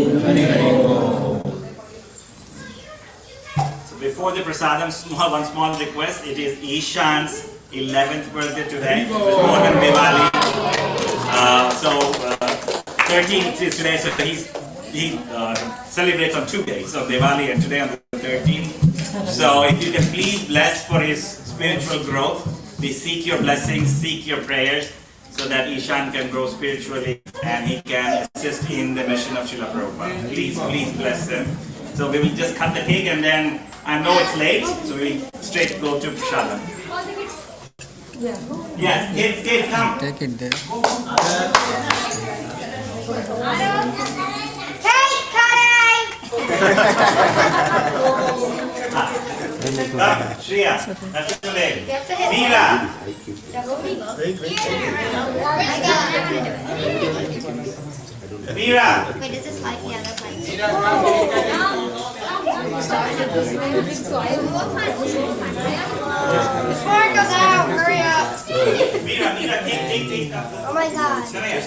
So before the prasadam, one small request. It is Ishan's 11th birthday today. It was born on Diwali. 13th is today, so he celebrates on 2 days, so Diwali and today on the 13th. So if you can please bless for his spiritual growth, we seek your blessings, seek your prayers, so that Ishan can grow spiritually and he can assist in the mission of Srila Prabhupada. Please, please bless him. So we will just cut the cake and then, I know it's late, so we straight go to Prasadam. Yes, kids, come. Take it there. Shreya, that's your name. Meera. Meera. Wait, is this like, yeah, that's like. Before it goes out, hurry up. Meera, take. Oh my god. Come here.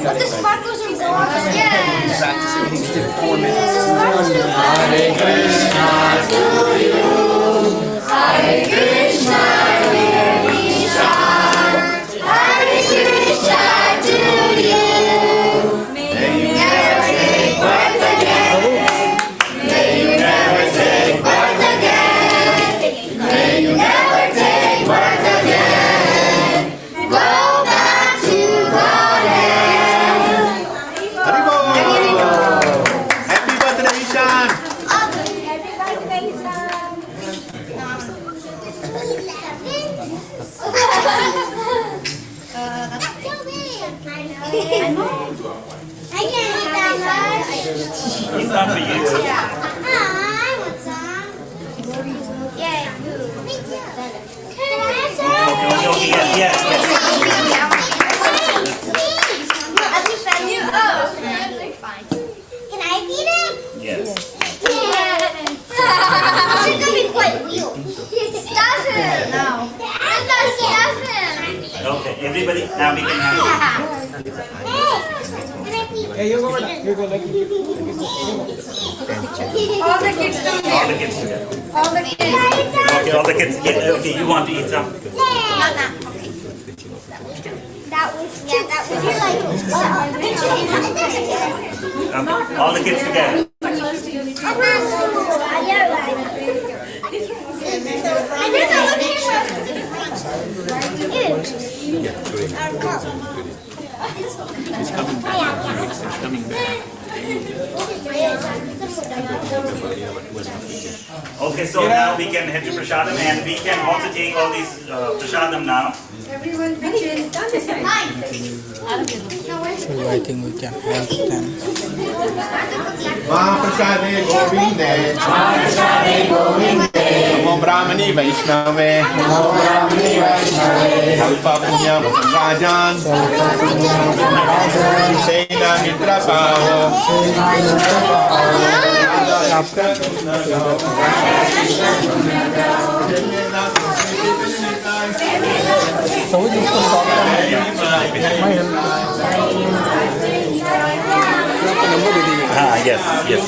But the sparkles are gone. Yes. Practicing 4 minutes. Hare Krishna to you, Hare Krishna dear Ishan, Hare Krishna to you. May you never take birth again. May you never take birth again. May you never take birth again. Go back to Godhead. Happy birthday, Ishan! I can't eat that much. It's not for you. I want some. Yay. Can I have some? Yes. Let me fed you. Oh, fine. Can I eat it? Yes. This is gonna be quite real. Stuff it. No. I'm not stuffing. Okay, everybody, now we can have Hey, you go let me. All the kids come all here. the kids together. All the kids. Okay, all the kids. Yeah, okay, you want to eat some? Not that. Okay. That was, yeah, that was like, Okay, all the kids together. Okay, so now we can head to Prasadam and we can also take all these Prasadam now. Everyone pitch in. So I think we can help them. Mahaprasade Govinde. Mahaprasade Govinde. Namo Brahmani Vaishnave. Namo Brahmani Vaishnave. Salpa Punyam Rajan. Salpa Punyam Rajan. Sena Mitra Pavo. So we just stop them. Yes.